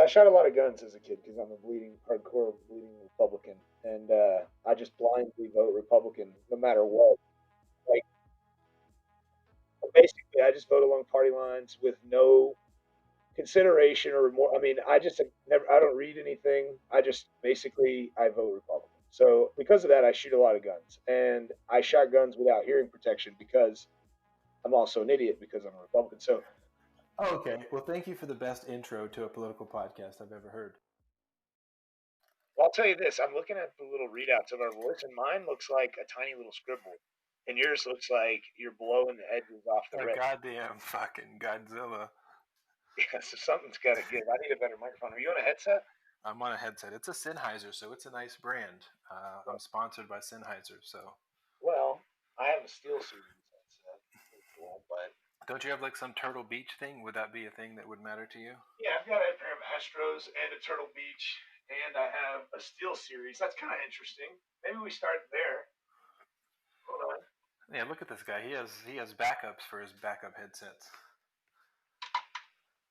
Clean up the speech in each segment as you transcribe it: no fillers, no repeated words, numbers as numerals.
I shot a lot of guns as a kid because I'm a hardcore bleeding Republican, and I just blindly vote Republican no matter what. Like basically, I just vote along party lines with no consideration or remorse. I mean, I just never. I don't read anything. I just basically I vote Republican. So because of that, I shoot a lot of guns, and I shot guns without hearing protection because I'm also an idiot because I'm a Republican. So Okay. Well, thank you for the best intro to a political podcast I've ever heard. I'll tell you this: I'm looking at the little readouts of our voice, and mine looks like a tiny little scribble, and yours looks like you're blowing the edges off the A red. goddamn fucking Godzilla. Yeah, so something's got to give. I need a better microphone. Are you on a headset? I'm on a headset. It's a Sennheiser, so it's a nice brand. I'm sponsored by Sennheiser, so. Well, I have a Steel Series headset. Pretty cool, but Don't you have like some Turtle Beach thing? Would that be a thing that would matter to you? yeah, I've got a pair of Astros and a Turtle Beach, and I have a Steel Series. That's kind of interesting. Maybe we start there. Hold on. Yeah, look at this guy. He has backups for his backup headsets.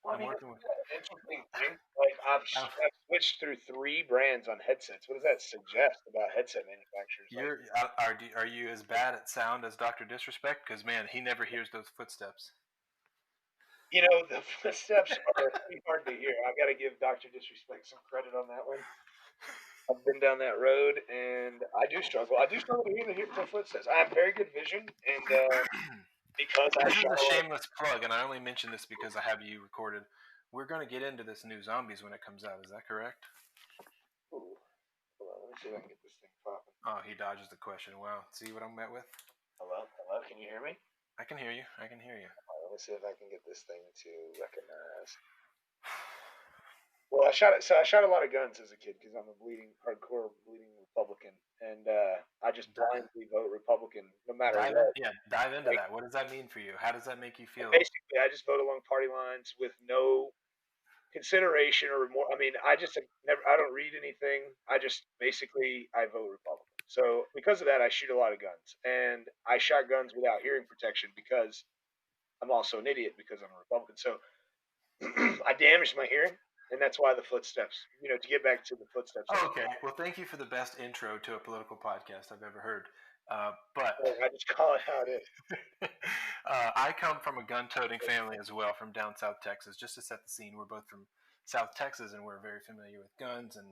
Well, I I'm mean, working with. that's an interesting thing. Like I'm, I've switched through 3 brands on headsets. What does that suggest about headset manufacturers? Like, are you as bad at sound as Doctor Disrespect? Because man, he never hears those footsteps. the footsteps are pretty hard to hear. I got to give Doctor Disrespect some credit on that one. I've been down that road, and I do struggle. I do struggle to hear the footsteps. I have very good vision, and because I This is shot a a lot. shameless plug, and I only mention this because I have you recorded. We're going to get into this new Zombies when it comes out. Is that correct? Ooh, hold on, let me see if I can get this thing popping. Oh, he dodges the question. Wow. See what I'm met with? Hello, hello. Can you hear me? I can hear you. I can hear you. Let me see if I can get this thing to recognize. Well, I shot a lot of guns as a kid because I'm a hardcore bleeding Republican, and I just blindly vote Republican no matter what. Dive into Like that. What does that mean for you? How does that make you feel? basically, I just vote along party lines with no consideration or remorse. I mean, I just never. I don't read anything. I just basically I vote Republican. So because of that, I shoot a lot of guns, and I shot guns without hearing protection because I'm also an idiot because I'm a Republican. So I damaged my hearing, and that's why the footsteps. To get back to the footsteps. Oh, okay. Well, thank you for the best intro to a political podcast I've ever heard. But I just call it how it is. I come from a gun-toting family as well, from down South Texas. Just to set the scene, we're both from South Texas, and we're very familiar with guns and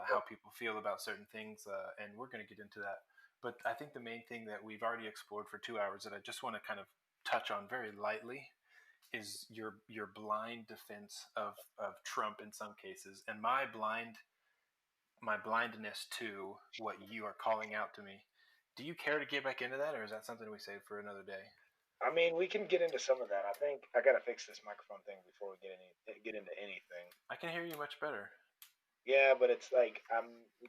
how people feel about certain things, and we're going to get into that. But I think the main thing that we've already explored for 2 hours that I just want to kind of touch on very lightly is your blind defense of Trump in some cases, and my blindness to what you are calling out to me. Do you care to get back into that, or is that something we save for another day? I mean, we can get into some of that. I think I got to fix this microphone thing before we get into anything. I can hear you much better. Yeah, but it's like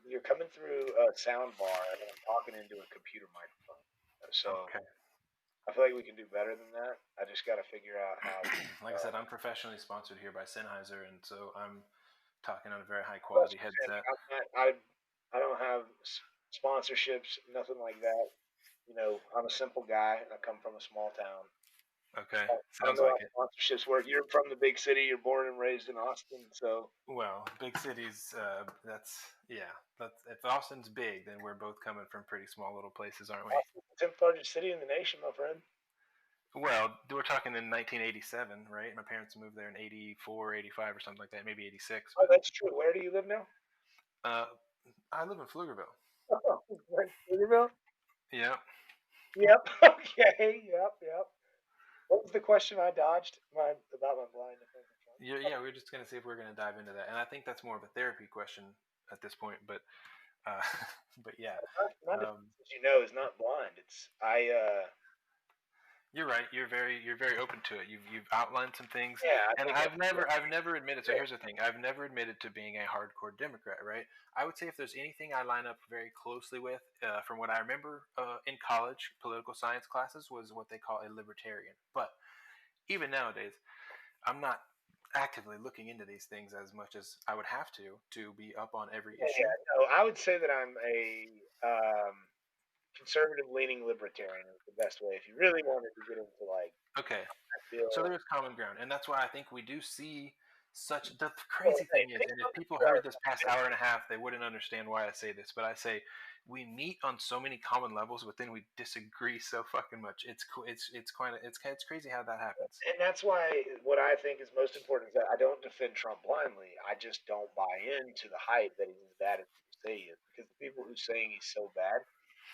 you're coming through a sound bar and I'm talking into a computer microphone. So Okay. I feel like we can do better than that. I just got to figure out how. Like I said, I'm professionally sponsored here by Sennheiser, and so I'm talking on a very high Well, quality headset. I don't have sponsorships, nothing like that. I'm a simple guy. I come from a small town. Okay, I don't sounds know like how it. sponsorships work. You're from the big city. You're born and raised in Austin, so Well, big cities, that's, yeah. If Austin's big, then we're both coming from pretty small little places, aren't we? Austin's the 10th largest city in the nation, my friend. Well, we're talking in 1987, right? My parents moved there in 84, 85, or something like that, maybe 86. Oh, that's true. Where do you live now? Uh, I live in Pflugerville. Pflugerville? Yeah. Yep. Okay. Yep. Yep. What was the question I dodged? About my blindness. Yeah, we're just going to see if we're going to dive into that. And I think that's more of a therapy question at this point, but uh, but yeah. My Um, defense, as you know, is not blind. It's I. You're right. You're very open to it. You've outlined some things, Yeah. I and think. I've never admitted. So here's the thing: I've never admitted to being a hardcore Democrat. Right? I would say if there's anything I line up very closely with, from what I remember in college, political science classes was what they call a libertarian. But even nowadays, I'm not actively looking into these things as much as I would have to be up on every Yeah. issue. Yeah. No, I would say that I'm a conservative-leaning libertarian. Is the best way. If you really wanted to get into like, Okay, I feel. so there's common ground, and that's why I think we do see such the Well, crazy hey, thing is, take and if something people to heard our this past hour and a half, they wouldn't understand why I say this. But I say we meet on so many common levels, but then we disagree so fucking much. It's crazy how that happens. and that's why what I think is most important is that I don't defend Trump blindly. I just don't buy into the hype that he's as bad as people say he is. Because the people who saying he's so bad,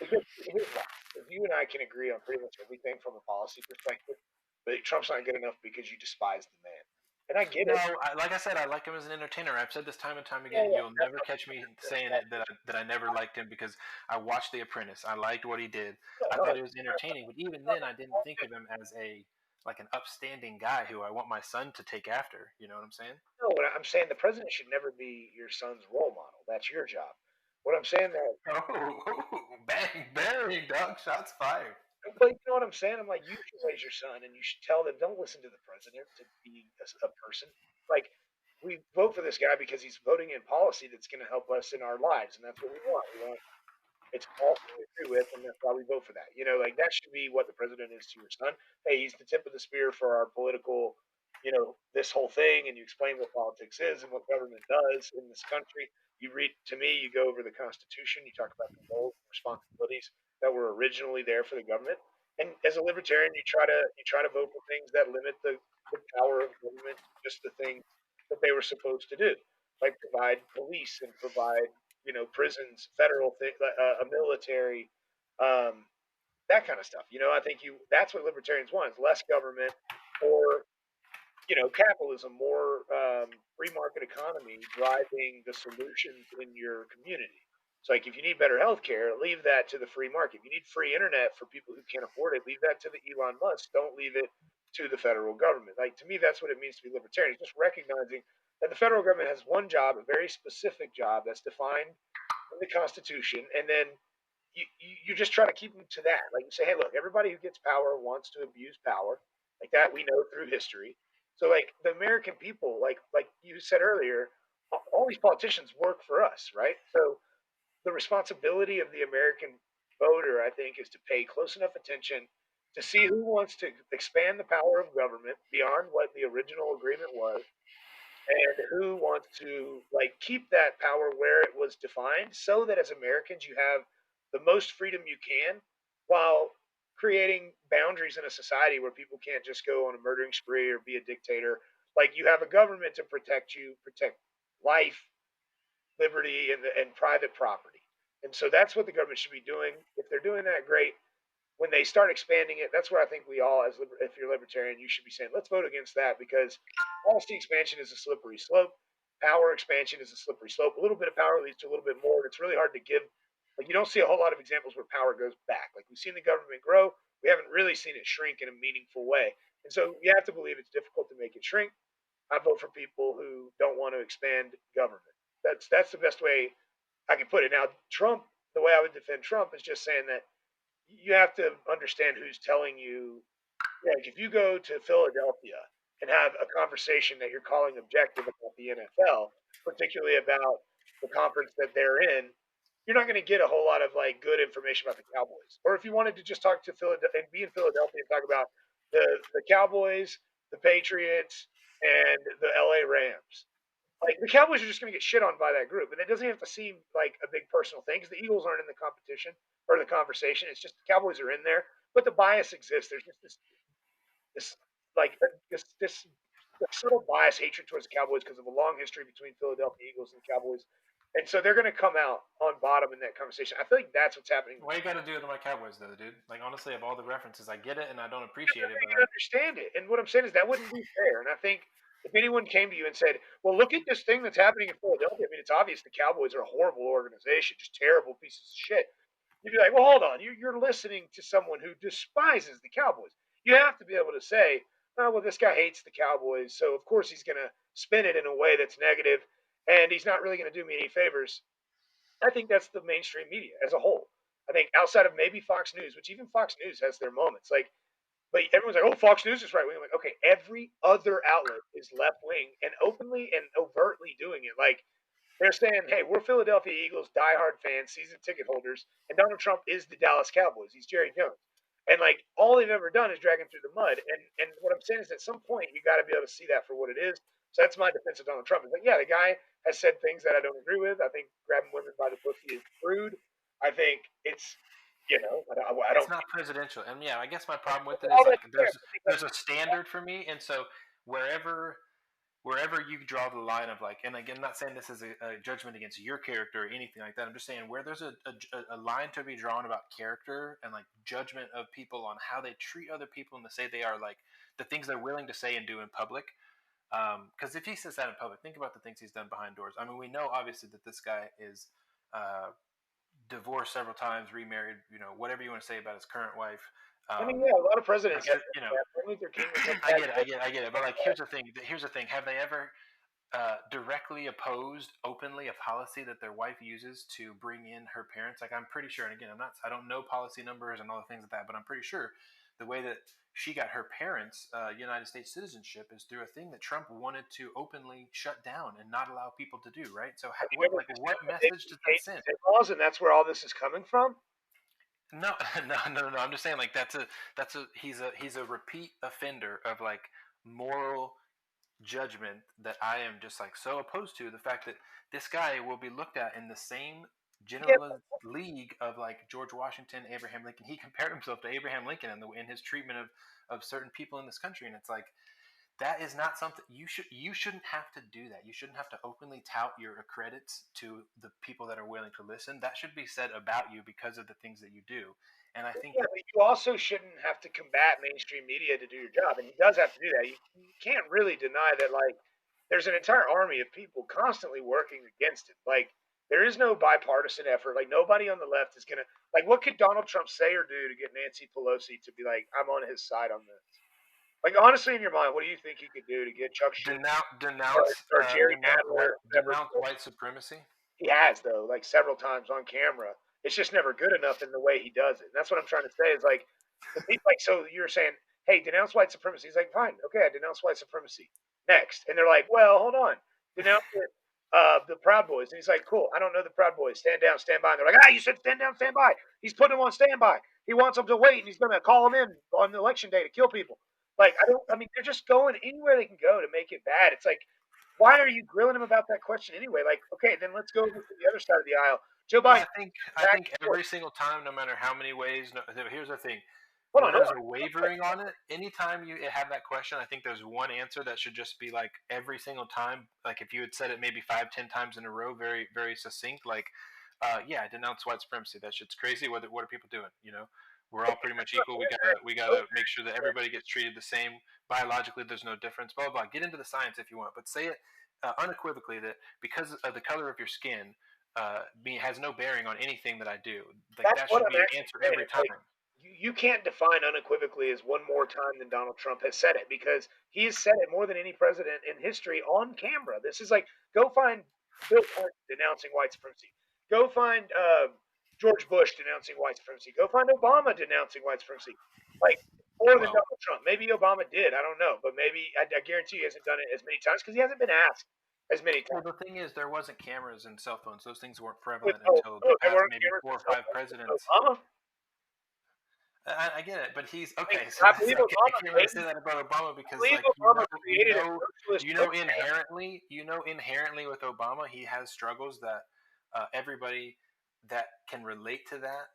because here's why. If you and I can agree on pretty much everything from a policy perspective, but Trump's not good enough because you despise the man. And I get No, it. like I said, I like him as an entertainer. I've said this time and time Yeah, again. yeah, You'll that's never not catch me saying that, it that I never liked him because I watched The Apprentice. I liked what he did. no, I no, thought it was entertaining, but even then, I didn't think of him as a like an upstanding guy who I want my son to take after. You know what I'm saying? no. What I'm saying, the president should never be your son's role model. That's your job. What I'm saying that Oh, bang, bang, dog, shots fired. But you know what I'm saying? I'm like, you should raise your son, and you should tell them, don't listen to the president to be a person. Like, we vote for this guy because he's voting in policy that's going to help us in our lives, and that's what we want. We want it's all we agree with, and that's why we vote for that. You know, like that should be what the president is to your son. Hey, he's the tip of the spear for our political, this whole thing, and you explain what politics is and what government does in this country. You read to me, you go over the Constitution, you talk about the roles and responsibilities that were originally there for the government. And as a libertarian, you try to vote for things that limit the power of government to just the things that they were supposed to do, like provide police and provide prisons, federal thing, a military, um, that kind of stuff. I think that's what libertarians want: is less government, or capitalism, more free market economy driving the solutions in your community. So, like, if you need better health care, leave that to the free market. If you need free internet for people who can't afford it, leave that to the Elon Musk. Don't leave it to the federal government. Like, to me, that's what it means to be libertarian. It's just recognizing that the federal government has one job, a very specific job that's defined in the Constitution, and then you just try to keep them to that. Like, you say, hey, look, everybody who gets power wants to abuse power. Like that, we know through history. So, like, the American people, like you said earlier, all these politicians work for us, right? So the responsibility of the American voter, I think, is to pay close enough attention to see who wants to expand the power of government beyond what the original agreement was, and who wants to like keep that power where it was defined, so that as Americans you have the most freedom you can, while creating boundaries in a society where people can't just go on a murdering spree or be a dictator. Like, you have a government to protect you, protect life, liberty, and private property. And so that's what the government should be doing. If they're doing that, great. When they start expanding it, that's where I think we all, if you're libertarian, you should be saying, let's vote against that, because policy expansion is a slippery slope. Power expansion is a slippery slope. A little bit of power leads to a little bit more. And it's really hard to give. Like, you don't see a whole lot of examples where power goes back. Like, we've seen the government grow. We haven't really seen it shrink in a meaningful way. And so you have to believe it's difficult to make it shrink. I vote for people who don't want to expand government. That's the best way I can put it. Now, Trump, the way I would defend Trump is just saying that you have to understand who's telling you. Like, if you go to Philadelphia and have a conversation that you're calling objective about the NFL, particularly about the conference that they're in, you're not going to get a whole lot of like good information about the Cowboys. Or if you wanted to just talk to Philadelphia and be in Philadelphia and talk about the Cowboys, the Patriots, and the LA Rams, like, the Cowboys are just going to get shit on by that group, and it doesn't have to seem like a big personal thing because the Eagles aren't in the competition or the conversation. It's just the Cowboys are in there, but the bias exists. There's just this like this like, subtle bias, hatred towards the Cowboys because of a long history between Philadelphia Eagles and the Cowboys, and so they're going to come out on bottom in that conversation. I feel like that's what's happening. Why you got to do it to my Cowboys, though, dude? Like, honestly, of all the references, I get it and I don't Because appreciate it, nobody but can like, understand it. And what I'm saying is that wouldn't be fair. And I think if anyone came to you and said, "Well, look at this thing that's happening in Philadelphia," I mean, it's obvious the Cowboys are a horrible organization, just terrible pieces of shit. You'd be like, "Well, hold on, you're listening to someone who despises the Cowboys." You have to be able to say, "Oh, well, this guy hates the Cowboys, so of course he's going to spin it in a way that's negative, and he's not really going to do me any favors." I think that's the mainstream media as a whole. I think outside of maybe Fox News, which even Fox News has their moments, like, but everyone's like, "Oh, Fox News is right wing." I'm like, okay, every other outlet is left wing and openly and overtly doing it. Like, they're saying, "Hey, we're Philadelphia Eagles diehard fans, season ticket holders, and Donald Trump is the Dallas Cowboys. He's Jerry Jones." And like, all they've ever done is drag him through the mud. And what I'm saying is, at some point, you got to be able to see that for what it is. So that's my defense of Donald Trump. It's like, yeah, the guy has said things that I don't agree with. I think grabbing women by the pussy is rude. I think it's, I It's don't not presidential, and yeah, I guess my problem with it is all that like care there's because a standard for me, and so wherever wherever you draw the line of like, and again, I'm not saying this is a judgment against your character or anything like that. I'm just saying where there's a line to be drawn about character and like judgment of people on how they treat other people and to say they are like the things they're willing to say and do in public. Because if he says that in public, think about the things he's done behind doors. I mean, we know obviously that this guy is uh, divorced several times, remarried, whatever you want to say about his current wife. I mean, Um, yeah, a lot of like, presidents have you know, that. Martin Luther King was like I that. get it, I get it, I get it. But like, here's the thing. Here's the thing. Have they ever directly opposed openly a policy that their wife uses to bring in her parents? Like, I'm pretty sure, and again, I don't know policy numbers and all the things like that, but I'm pretty sure the way that she got her parents United States citizenship is through a thing that Trump wanted to openly shut down and not allow people to do. Right. So, Have you what ever like what listened to Nick message does that Cage's send? in-laws, and that's where all this is coming from? No, no. I'm just saying, like that's a he's a repeat offender of like moral judgment that I am just like so opposed to. The fact that this guy will be looked at in the same Yeah, general league of like George Washington, Abraham Lincoln. He compared himself to Abraham Lincoln in his treatment of certain people in this country, and it's like that is not something you shouldn't have to do that. You shouldn't have to openly tout your credits to the people that are willing to listen. That should be said about you because of the things that you do. And I think yeah, that but you also shouldn't have to combat mainstream media to do your job, and he does have to do that. You can't really deny that, like, there's an entire army of people constantly working against it. Like, there is no bipartisan effort. Like, nobody on the left is gonna like. What could Donald Trump say or do to get Nancy Pelosi to be like, I'm on his side on this? Like, honestly, in your mind, what do you think he could do to get Chuck Schumer or Jerry Nadler or whatever? denounce white supremacy. He has though, like several times on camera. It's just never good enough in the way he does it. And that's what I'm trying to say is like the people like so you're saying, hey, denounce white supremacy. He's like, fine, okay, I denounce white supremacy. Next. And they're like, well, hold on. Denounce it, the Proud Boys. And he's like, cool, I don't know the Proud Boys. Stand down, stand by. And they're like, you said stand down, stand by. He's putting them on standby. He wants them to wait and he's gonna call them in on election day to kill people. Like I mean, they're just going anywhere they can go to make it bad. It's like why are you grilling him about that question anyway? Like, okay, then let's go to the other side of the aisle. Joe Well, Biden I back think and forth. every single time, no matter how many ways. No, here's the thing: Hold when on, hold there's on. a wavering on it, anytime you have that question, I think there's one answer that should just be like every single time. Like if you had said it maybe 5, 10 times in a row, very, very succinct. Like, yeah, I denounce white supremacy. That shit's crazy. What are people doing? We're all pretty much equal. We gotta make sure that everybody gets treated the same. Biologically, there's no difference. Blah blah. Get into the science if you want, but say it unequivocally that because of the color of your skin, has no bearing on anything that I do. Like That's that what should I'm be an actually answer saying. every It's like time. you can't define unequivocally as one more time than Donald Trump has said it because he has said it more than any president in history on camera. This is like go find Bill Clinton denouncing white supremacy. Go find George Bush denouncing white supremacy. Go find Obama denouncing white supremacy. Like more than Well, Donald Trump. Maybe Obama did. I don't know, but maybe I guarantee he hasn't done it as many times because he hasn't been asked as many well, times. the thing is, there wasn't cameras and cell phones. Those things weren't With prevalent oh, until the oh, there past weren't maybe cameras four and or cell five phones with presidents. Obama. I get it, but he's I mean, okay. So I that's believe okay. I Obama can't really made say that about Obama I because, believe like, Obama created a socialist program. inherently with Obama, he has struggles that everybody that can relate to that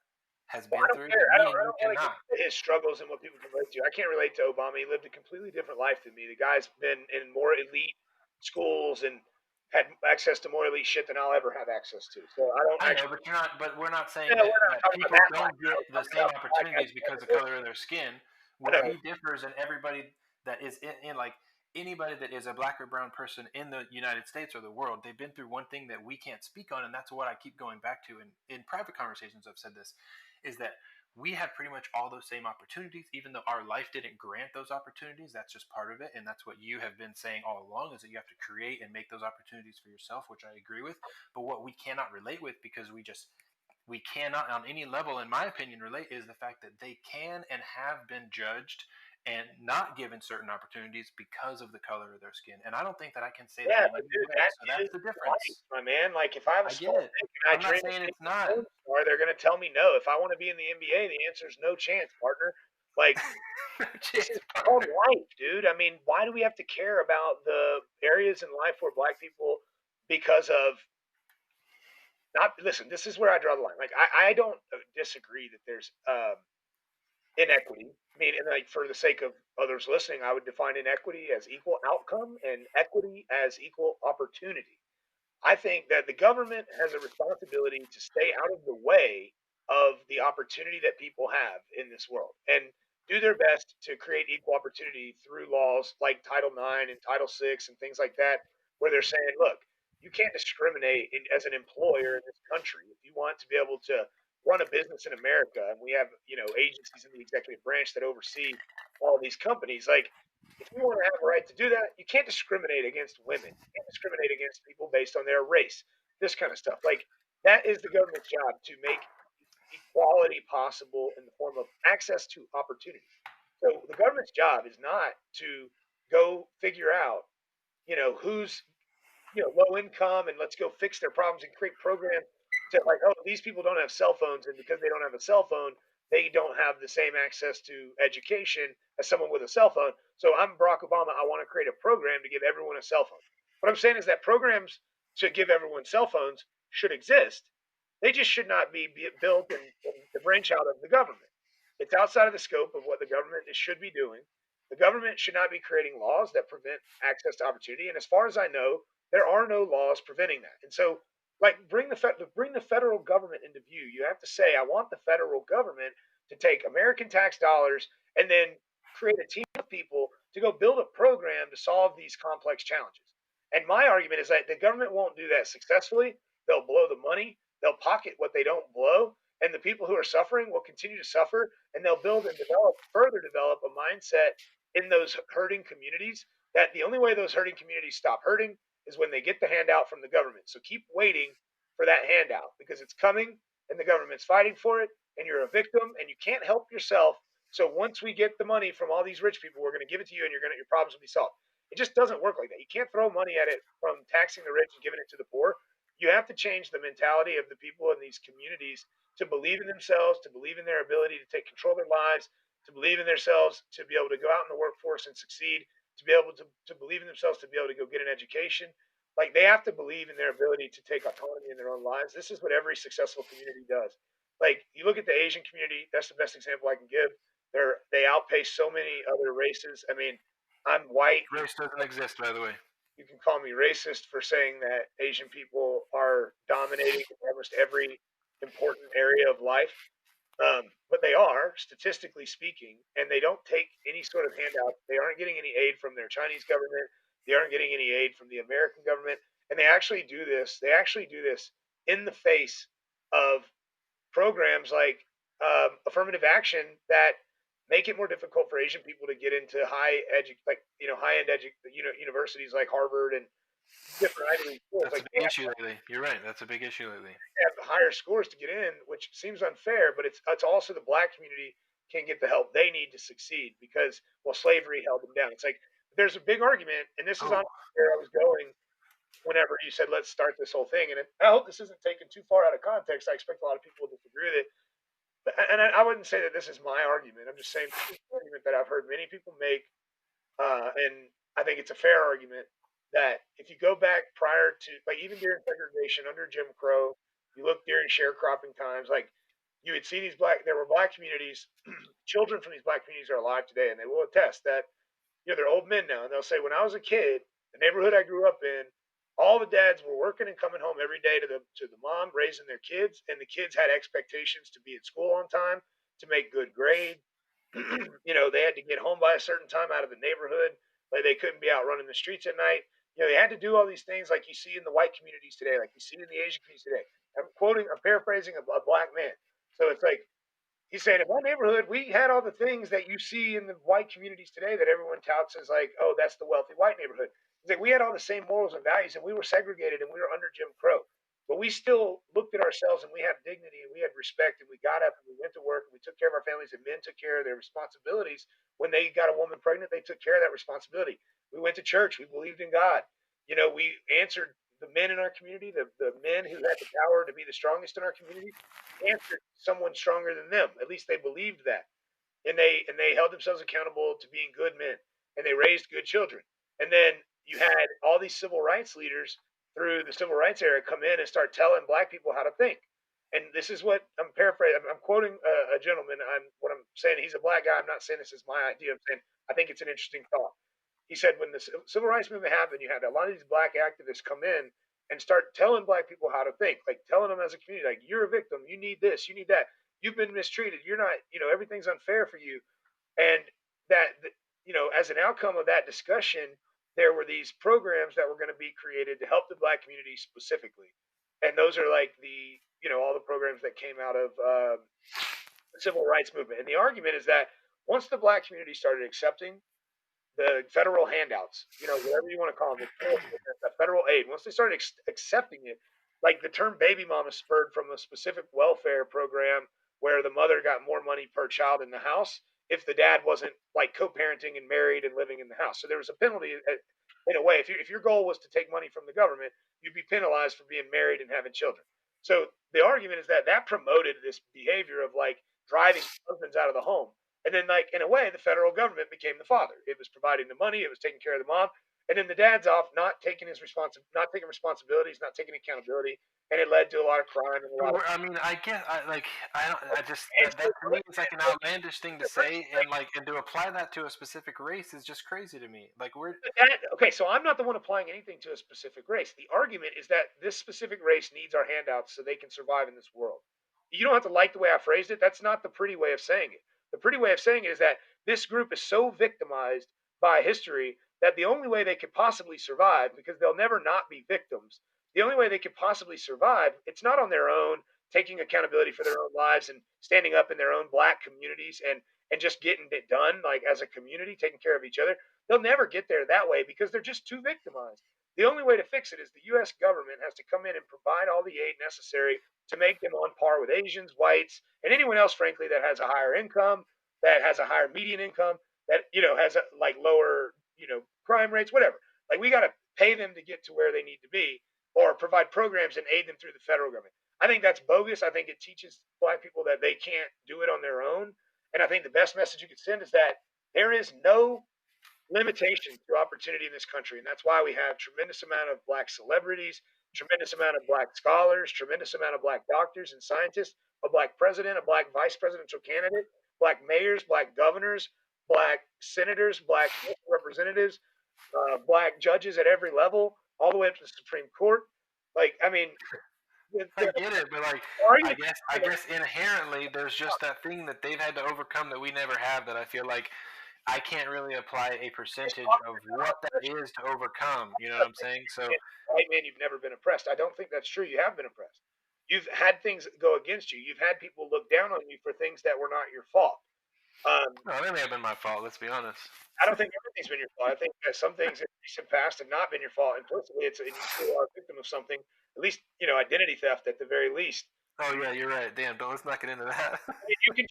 has Well, I been don't through care. that I me don't. and I you don't want to get cannot. into his struggles and what people can relate to. I can't relate to Obama. He lived a completely different life than me. The guy's been in more elite schools and had access to more elite shit than I'll ever have access to. So I don't I know, actually. but you're not. But we're not saying No, we're not that talking about people that don't life. get We're the talking same about the black guy opportunities who because never of the did. color of their skin. I Where know. he differs, and everybody that is in like anybody that is a black or brown person in the United States or the world, they've been through one thing that we can't speak on, and that's what I keep going back to. And in private conversations, I've said this, is that we have pretty much all those same opportunities, even though our life didn't grant those opportunities. That's just part of it, and that's what you have been saying all along: is that you have to create and make those opportunities for yourself, which I agree with. But what we cannot relate with because we cannot on any level in my opinion relate is the fact that they can and have been judged and not given certain opportunities because of the color of their skin. And I don't think that I can say that Yeah, in but any dude, way. that So that's is the life, difference. my man. Like if I have a I get small it. dick and I I'm not dream of saying being it's a not. porn star, they're gonna tell me no. If I want to be in the NBA, the answer is no chance, partner. Like this Chance is called partner. life, dude. I mean, why do we have to care about the areas in life where black people, because of not listen, this is where I draw the line. Like I don't disagree that there's inequity. I mean, and like for the sake of others listening, I would define inequity as equal outcome and equity as equal opportunity. I think that the government has a responsibility to stay out of the way of the opportunity that people have in this world and do their best to create equal opportunity through laws like Title IX and Title VI and things like that, where they're saying, look, you can't discriminate as an employer in this country. If you want to be able to run a business in America, and we have, agencies in the executive branch that oversee all these companies, like if you want to have a right to do that, you can't discriminate against women. You can't discriminate against people based on their race. This kind of stuff. Like that is the government's job to make equality possible in the form of access to opportunity. So the government's job is not to go figure out, who's low income and let's go fix their problems and create programs to like, oh, these people don't have cell phones, and because they don't have a cell phone, they don't have the same access to education as someone with a cell phone. So I'm Barack Obama. I want to create a program to give everyone a cell phone. What I'm saying is that programs to give everyone cell phones should exist. They just should not be built and the branch out of the government. It's outside of the scope of what the government should be doing. The government should not be creating laws that prevent access to opportunity. And as far as I know, there are no laws preventing that. And so, like, bring the federal government into view. You have to say, I want the federal government to take American tax dollars and then create a team of people to go build a program to solve these complex challenges. And my argument is that the government won't do that successfully. They'll blow the money. They'll pocket what they don't blow, and the people who are suffering will continue to suffer. And they'll build and further develop a mindset in those hurting communities that the only way those hurting communities stop hurting is when they get the handout from the government. So keep waiting for that handout because it's coming and the government's fighting for it and you're a victim and you can't help yourself. So once we get the money from all these rich people, we're going to give it to you and your problems will be solved. It just doesn't work like that. You can't throw money at it from taxing the rich and giving it to the poor. You have to change the mentality of the people in these communities to believe in themselves, to believe in their ability to take control of their lives, to believe in themselves, to be able to go out in the workforce and succeed, to be able to believe in themselves, to be able to go get an education. Like they have to believe in their ability to take autonomy in their own lives. This is what every successful community does. Like you look at the Asian community, that's the best example I can give. They outpace so many other races. I mean, I'm white. Race doesn't exist, by the way. You can call me racist for saying that Asian people are dominating in almost every important area of life. But they are, statistically speaking, and they don't take any sort of handout. They aren't getting any aid from their Chinese government. They aren't getting any aid from the American government. And they actually do this. They actually do this in the face of programs like affirmative action that make it more difficult for Asian people to get into high end universities like Harvard and different Ivy League schools. That's Like a big issue lately. You're right. That's a big issue lately. have higher scores to get in, which seems unfair, but it's also the black community can get the help they need to succeed because slavery held them down. It's like there's a big argument, and this is on Oh, where I was going whenever you said let's start this whole thing. And I hope this isn't taken too far out of context. I expect a lot of people to disagree with it, and I wouldn't say that this is my argument. I'm just saying this is an argument that I've heard many people make, and I think it's a fair argument that if you go back prior to, like, even during segregation under Jim Crow, you look during sharecropping times, like, you would see there were black communities, children from these black communities are alive today, and they will attest that, they're old men now, and they'll say, when I was a kid, the neighborhood I grew up in, all the dads were working and coming home every day to the mom raising their kids, and the kids had expectations to be at school on time, to make good grades, they had to get home by a certain time out of the neighborhood. Like they couldn't be out running the streets at night. They had to do all these things like you see in the white communities today, like you see in the Asian communities today. I'm paraphrasing a black man. So it's like he's saying in my neighborhood, we had all the things that you see in the white communities today that everyone touts as like, oh, that's the wealthy white neighborhood. He's like, we had all the same morals and values, and we were segregated, and we were under Jim Crow. But we still looked at ourselves and we had dignity and we had respect and we got up and we went to work and we took care of our families and men took care of their responsibilities. When they got a woman pregnant, they took care of that responsibility. We went to church. We believed in God. We answered the men in our community, the men who had the power to be the strongest in our community, answered someone stronger than them. At least they believed that. And they held themselves accountable to being good men and they raised good children. And then you had all these civil rights leaders through the civil rights era come in and start telling black people how to think. And this is what I'm paraphrasing. I'm quoting a gentleman. What I'm saying. He's a black guy. I'm not saying this is my idea. I'm saying I think it's an interesting thought. He said when the civil rights movement happened, you had a lot of these black activists come in and start telling black people how to think, like telling them as a community, like you're a victim, you need this, you need that, you've been mistreated, you're not, everything's unfair for you, and that, as an outcome of that discussion, there were these programs that were going to be created to help the black community specifically, and those are like all the programs that came out of the civil rights movement. And the argument is that once the black community started accepting the federal handouts, whatever you want to call them, the federal aid, once they started accepting it, like the term baby mama spurred from a specific welfare program where the mother got more money per child in the house if the dad wasn't like co-parenting and married and living in the house. So there was a penalty in a way. If your goal was to take money from the government, you'd be penalized for being married and having children. So the argument is that that promoted this behavior of like driving husbands out of the home. And then, like in a way, the federal government became the father. It was providing the money, it was taking care of the mom, and then the dad's off, not taking not taking responsibilities, not taking accountability, and it led to a lot of crime and a lot of. I mean, I guess I don't I just that to me is like an outlandish thing to say, and to apply that to a specific race is just crazy to me. Like we're Okay, so I'm not the one applying anything to a specific race. The argument is that this specific race needs our handouts so they can survive in this world. You don't have to like the way I phrased it. That's not the pretty way of saying it. The pretty way of saying it is that this group is so victimized by history that the only way they could possibly survive, because they'll never not be victims, the only way they could possibly survive, it's not on their own, taking accountability for their own lives and standing up in their own black communities and just getting it done like as a community, taking care of each other. They'll never get there that way because they're just too victimized. The only way to fix it is the U.S. government has to come in and provide all the aid necessary to make them on par with Asians, whites, and anyone else, frankly, that has a higher income, that has a higher median income, that has like lower crime rates, whatever. Like we got to pay them to get to where they need to be, or provide programs and aid them through the federal government. I think that's bogus. I think it teaches black people that they can't do it on their own. And I think the best message you could send is that there is no limitation to opportunity in this country, and that's why we have tremendous amount of black celebrities, tremendous amount of black scholars, tremendous amount of black doctors and scientists, a black president, a black vice presidential candidate, black mayors, black governors, black senators, black representatives, black judges at every level, all the way up to the Supreme Court. Like, I mean, I get it, but like are you? I guess inherently there's just that thing that they've had to overcome that we never have, that I feel like I can't really apply a percentage of what that is to overcome. You know what I'm saying? So White man, you've never been oppressed. I don't think that's true. You have been oppressed. You've had things go against you. You've had people look down on you for things that were not your fault. no, that may have been my fault. Let's be honest. I don't think everything's been your fault. I think that some things in the recent past have not been your fault. Implicitly, you still are a victim of something. At least, identity theft at the very least. Oh yeah, you're right. Damn, but let's not get into that. You can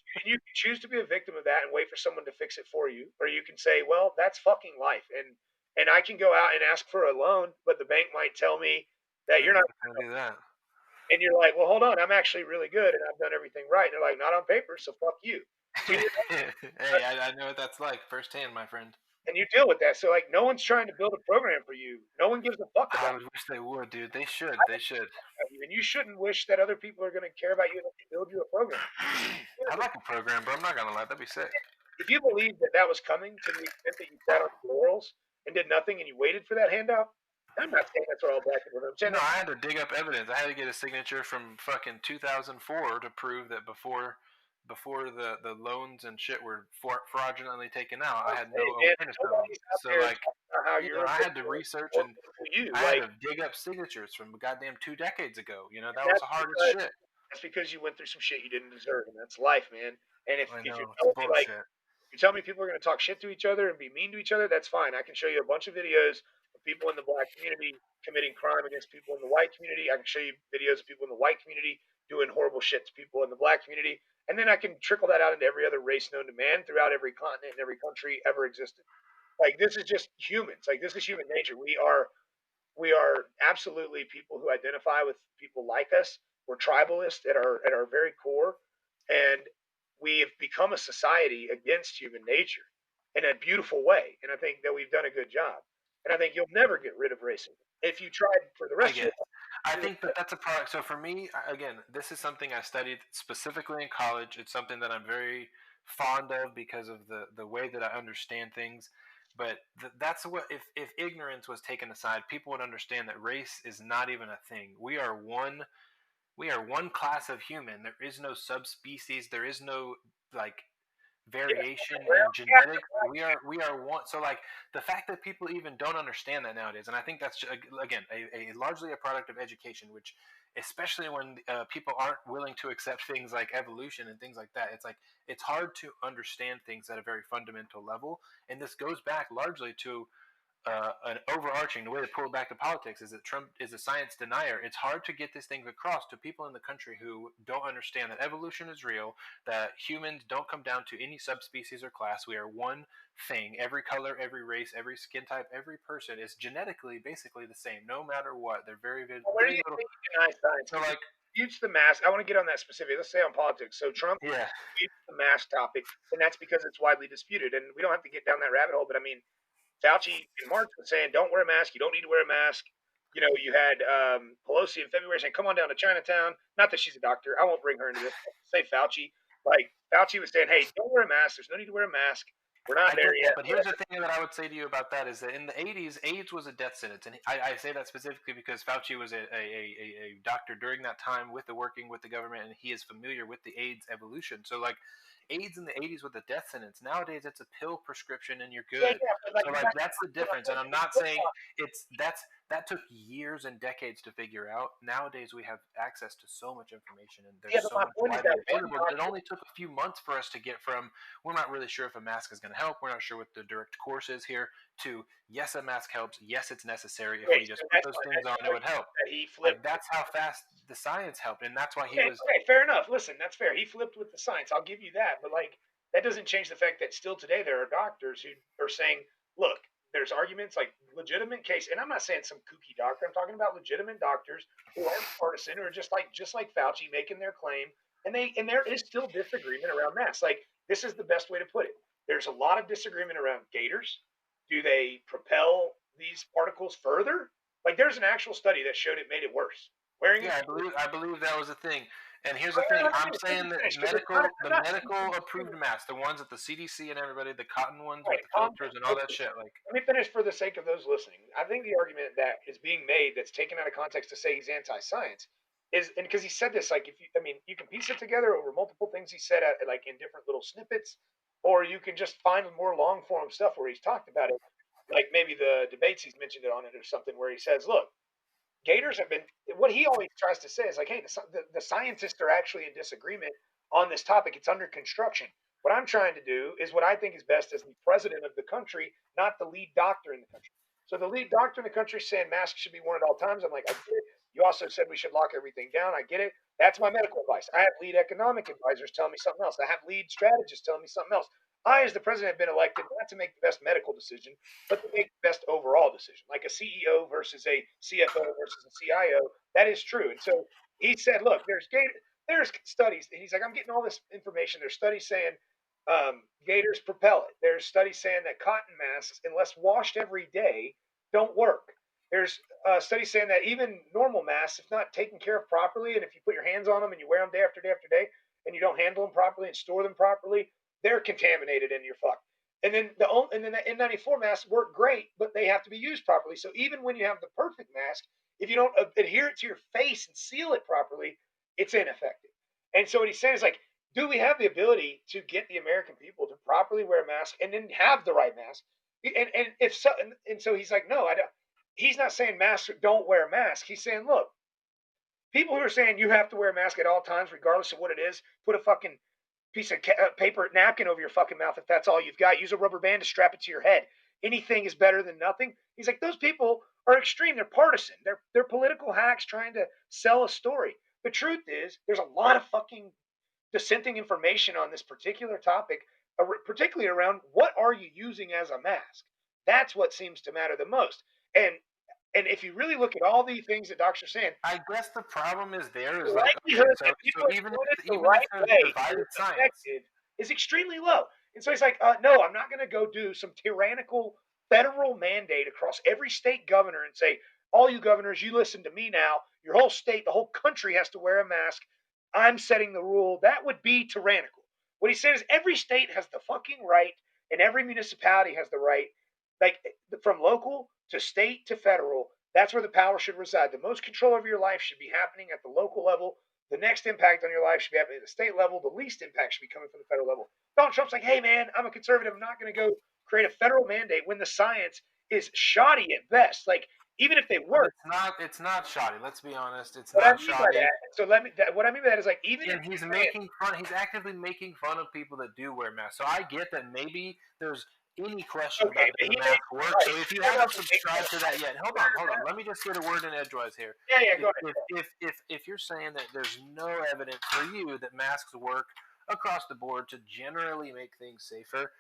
choose to be a victim of that and wait for someone to fix it for you, or you can say, "Well, that's fucking life," and I can go out and ask for a loan, but the bank might tell me that you're not. Do that. And you're like, "Well, hold on, I'm actually really good and I've done everything right." And they're like, "Not on paper, so fuck you." So Hey, I know what that's like firsthand, my friend. and you deal with that. So like, no one's trying to build a program for you. No one gives a fuck I about would wish they would, dude. They should. They should. you, and you shouldn't wish that other people are going to care about you enough to build you a program. I like a program, bro. I'm not gonna lie. That'd be sick. If you believe that that was coming to the extent that you sat on your laurels and did nothing and you waited for that handout, I'm not saying that's what all black people do. I'm saying No, I had to dig up evidence. I had to get a signature from fucking 2004 to prove that before the loans and shit were fraudulently taken out, I had no awareness of them. So like, how you're I had to research and you I like had to dig up signatures from goddamn 2 decades ago. That was that's the hardest because, shit. that's because you went through some shit you didn't deserve, and that's life, man. And if, I if you're know it's telling me like bullshit. you tell me people are going to talk shit to each other and be mean to each other, that's fine. I can show you a bunch of videos of people in the black community committing crime against people in the white community. I can show you videos of people in the white community doing horrible shit to people in the black community. And then I can trickle that out into every other race known to man throughout every continent and every country ever existed. Like this is just humans. Like this is human nature. We are absolutely people who identify with people like us. We're tribalists at our very core, and we have become a society against human nature in a beautiful way. And I think that we've done a good job. and I think you'll never get rid of racism if you tried for the I rest of get your it. I life. think that that's a product. So for me, again, this is something I studied specifically in college. It's something that I'm very fond of because of the way that I understand things. But that's what if ignorance was taken aside, people would understand that race is not even a thing. We are one class of human. There is no subspecies. There is no like Yeah, variation well, in genetics. We are one. So like the fact that people even don't understand that nowadays, and I think that's again a largely a product of education, which especially when people aren't willing to accept things like evolution and things like that, it's hard to understand things at a very fundamental level, and this goes back largely to an overarching, the way to pull it back to politics is that Trump is a science denier. It's hard to get these things across to people in the country who don't understand that evolution is real, that humans don't come down to any subspecies or class. We are one thing. Every color, every race, every skin type, every person is genetically basically the same, no matter what. They're very, very, where do very you little. think he denies science? So, Because he like, disputes the mask. I want to get on that specific. Let's say on politics. So Trump yeah, disputes the mask topic, and that's because it's widely disputed. And we don't have to get down that rabbit hole, but I mean, Fauci in March was saying, "Don't wear a mask. You don't need to wear a mask." You know, you had Pelosi in February saying, "Come on down to Chinatown." Not that she's a doctor. I won't bring her into this. Say Fauci. Like Fauci was saying, "Hey, don't wear a mask. There's no need to wear a mask. We're not I there get that, yet." but here's the Whatever. thing that I would say to you about that is that in the 80s, AIDS was a death sentence. And I say that specifically because Fauci was a doctor during that time with working with the government, and he is familiar with the AIDS evolution. So, like, AIDS in the 80s was a death sentence. Nowadays, it's a pill prescription and you're Yeah, good. yeah. But like So, you like, got that's the difference. And I'm not saying that took years and decades to figure out. Nowadays, we have access to so much information and yeah. there's But so my much point is widely that one available that it doctor. only took a few months for us to get from we're not really sure if a mask is going to help. We're not sure what the direct course is here. To yes, a mask helps. Yes, it's necessary. If Okay, we so just put that's those my things next on, it would argument help. that he Like flipped. that's how fast the science helped, and that's why he Okay, was. okay, fair enough. Listen, that's fair. He flipped with the science. I'll give you that. But like that doesn't change the fact that still today there are doctors who are saying, look, there's arguments like legitimate case, and I'm not saying some kooky doctor. I'm talking about legitimate doctors who aren't partisan, who are just like Fauci making their claim, and there is still disagreement around masks. Like this is the best way to put it. There's a lot of disagreement around gators. Do they propel these particles further? Like there's an actual study that showed it made it worse. Wearing a Yeah, I gator. believe I believe that was a thing. And here's the Wait, thing: let I'm me saying that finish because the I'm not medical approved masks, the ones that the CDC and everybody, the cotton ones with right. the Calm filters and down. all that Okay, shit, like let me finish for the sake of those listening. I think the argument that is being made that's taken out of context to say he's anti-science is, and because he said this, like if you, I mean, you can piece it together over multiple things he said at like in different little snippets, or you can just find more long form stuff where he's talked about it, like maybe the debates he's mentioned it on it or something where he says, look, Gators have been what he always tries to say is like, hey, the scientists are actually in disagreement on this topic. It's under construction. What I'm trying to do is what I think is best as the president of the country, not the lead doctor in the country. So the lead doctor in the country is saying masks should be worn at all times. I'm like, I get it. You also said we should lock everything down. I get it. That's my medical advice. I have lead economic advisors telling me something else. I have lead strategists telling me something else. I, as the president, have been elected not to make the best medical decision, but to make the best overall decision, like a CEO versus a CFO versus a CIO. That is true. And so he said, look, there's studies. And he's like, I'm getting all this information. There's studies saying gators propel it. There's studies saying that cotton masks, unless washed every day, don't work. There's studies saying that even normal masks, if not taken care of properly, and if you put your hands on them and you wear them day after day after day, and you don't handle them properly and store them properly, they're contaminated and you're fucked. The N94 masks work great, but they have to be used properly. So even when you have the perfect mask, if you don't adhere it to your face and seal it properly, it's ineffective. And so what he's saying is like, do we have the ability to get the American people to properly wear a mask and then have the right mask? And if so, and so he's like, no, I don't. He's not saying masks don't wear a mask. He's saying, look, people who are saying you have to wear a mask at all times, regardless of what it is, put a fucking piece of paper napkin over your fucking mouth if that's all you've got. Use a rubber band to strap it to your head. Anything is better than nothing. He's like, those people are extreme. They're partisan. They're political hacks trying to sell a story. The truth is, there's a lot of fucking dissenting information on this particular topic, particularly around what are you using as a mask. That's what seems to matter the most. And if you really look at all the things that doctors are saying, I guess the problem is there the is like okay, likelihood so that so people are even doing it if the even if right there's way and divided it's science, effective is extremely low. And so he's like, no, I'm not going to go do some tyrannical federal mandate across every state governor and say, all you governors, you listen to me now. Your whole state, the whole country has to wear a mask. I'm setting the rule. That would be tyrannical. What he said is every state has the fucking right and every municipality has the right, like from local to state to federal. That's where the power should reside. The most control over your life should be happening at the local level. The next impact on your life should be happening at the state level. The least impact should be coming from the federal level. Donald Trump's like, hey man, I'm a conservative. I'm not going to go create a federal mandate when the science is shoddy at best. Like even if they But work, it's not shoddy. Let's be honest. It's what I not mean by shoddy. that, so let me. What I mean by that is like even if And you're he's saying, making fun. He's actively making fun of people that do wear masks. So I get that maybe there's any question okay, about but does he a made mask work. right. So if you Fair enough haven't to make fun subscribed of to that yet, hold on. Let me just get a word in edgewise here. yeah, yeah, go If ahead. if you're saying that there's no evidence for you that masks work across the board to generally make things safer,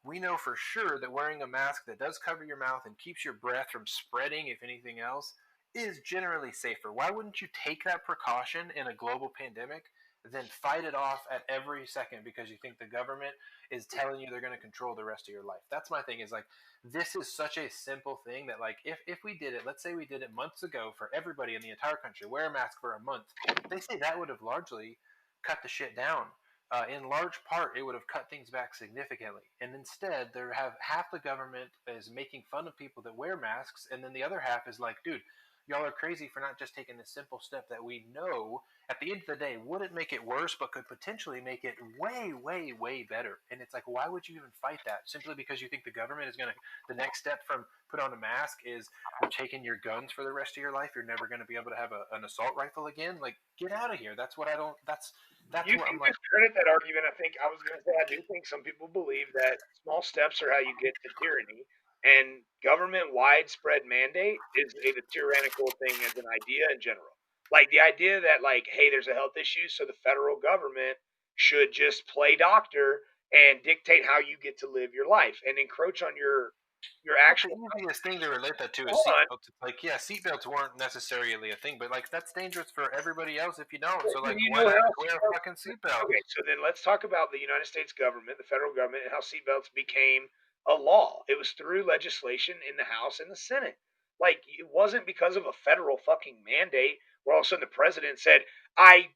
we know for sure that wearing a mask that does cover your mouth and keeps your breath from spreading, if anything else, is generally safer. Why wouldn't you take that precaution in a global pandemic, then fight it off at every second because you think the government is telling you they're going to control the rest of your life? That's my thing. Is like this is such a simple thing that like if we did it, let's say we did it months ago for everybody in the entire country, wear a mask for a month. They say that would have largely cut the shit down. In large part, it would have cut things back significantly. And instead, there have half the government is making fun of people that wear masks, and then the other half is like, dude, y'all are crazy for not just taking this simple step that we know at the end of the day wouldn't make it worse, but could potentially make it way, way, way better. And it's like, why would you even fight that? Simply because you think the government is going to, the next step from put on a mask is we're taking your guns for the rest of your life. You're never going to be able to have an assault rifle again. Like, get out of here. That's what I don't, that's You what can I'm like, discredit that argument. I think I was going to say I do think some people believe that small steps are how you get to tyranny, and government widespread mandate is a tyrannical thing as an idea in general. Like the idea that like, hey, there's a health issue, so the federal government should just play doctor and dictate how you get to live your life and encroach on your like the actual easiest thing to relate that to is on. seatbelts. It's like, yeah, seatbelts weren't necessarily a thing, but like that's dangerous for everybody else if you don't. So Do like, you why know not how just wear a seatbelts? fucking seatbelt? Okay, so then let's talk about the United States government, the federal government, and how seatbelts became a law. It was through legislation in the House and the Senate. Like it wasn't because of a federal fucking mandate where all of a sudden the president said, "I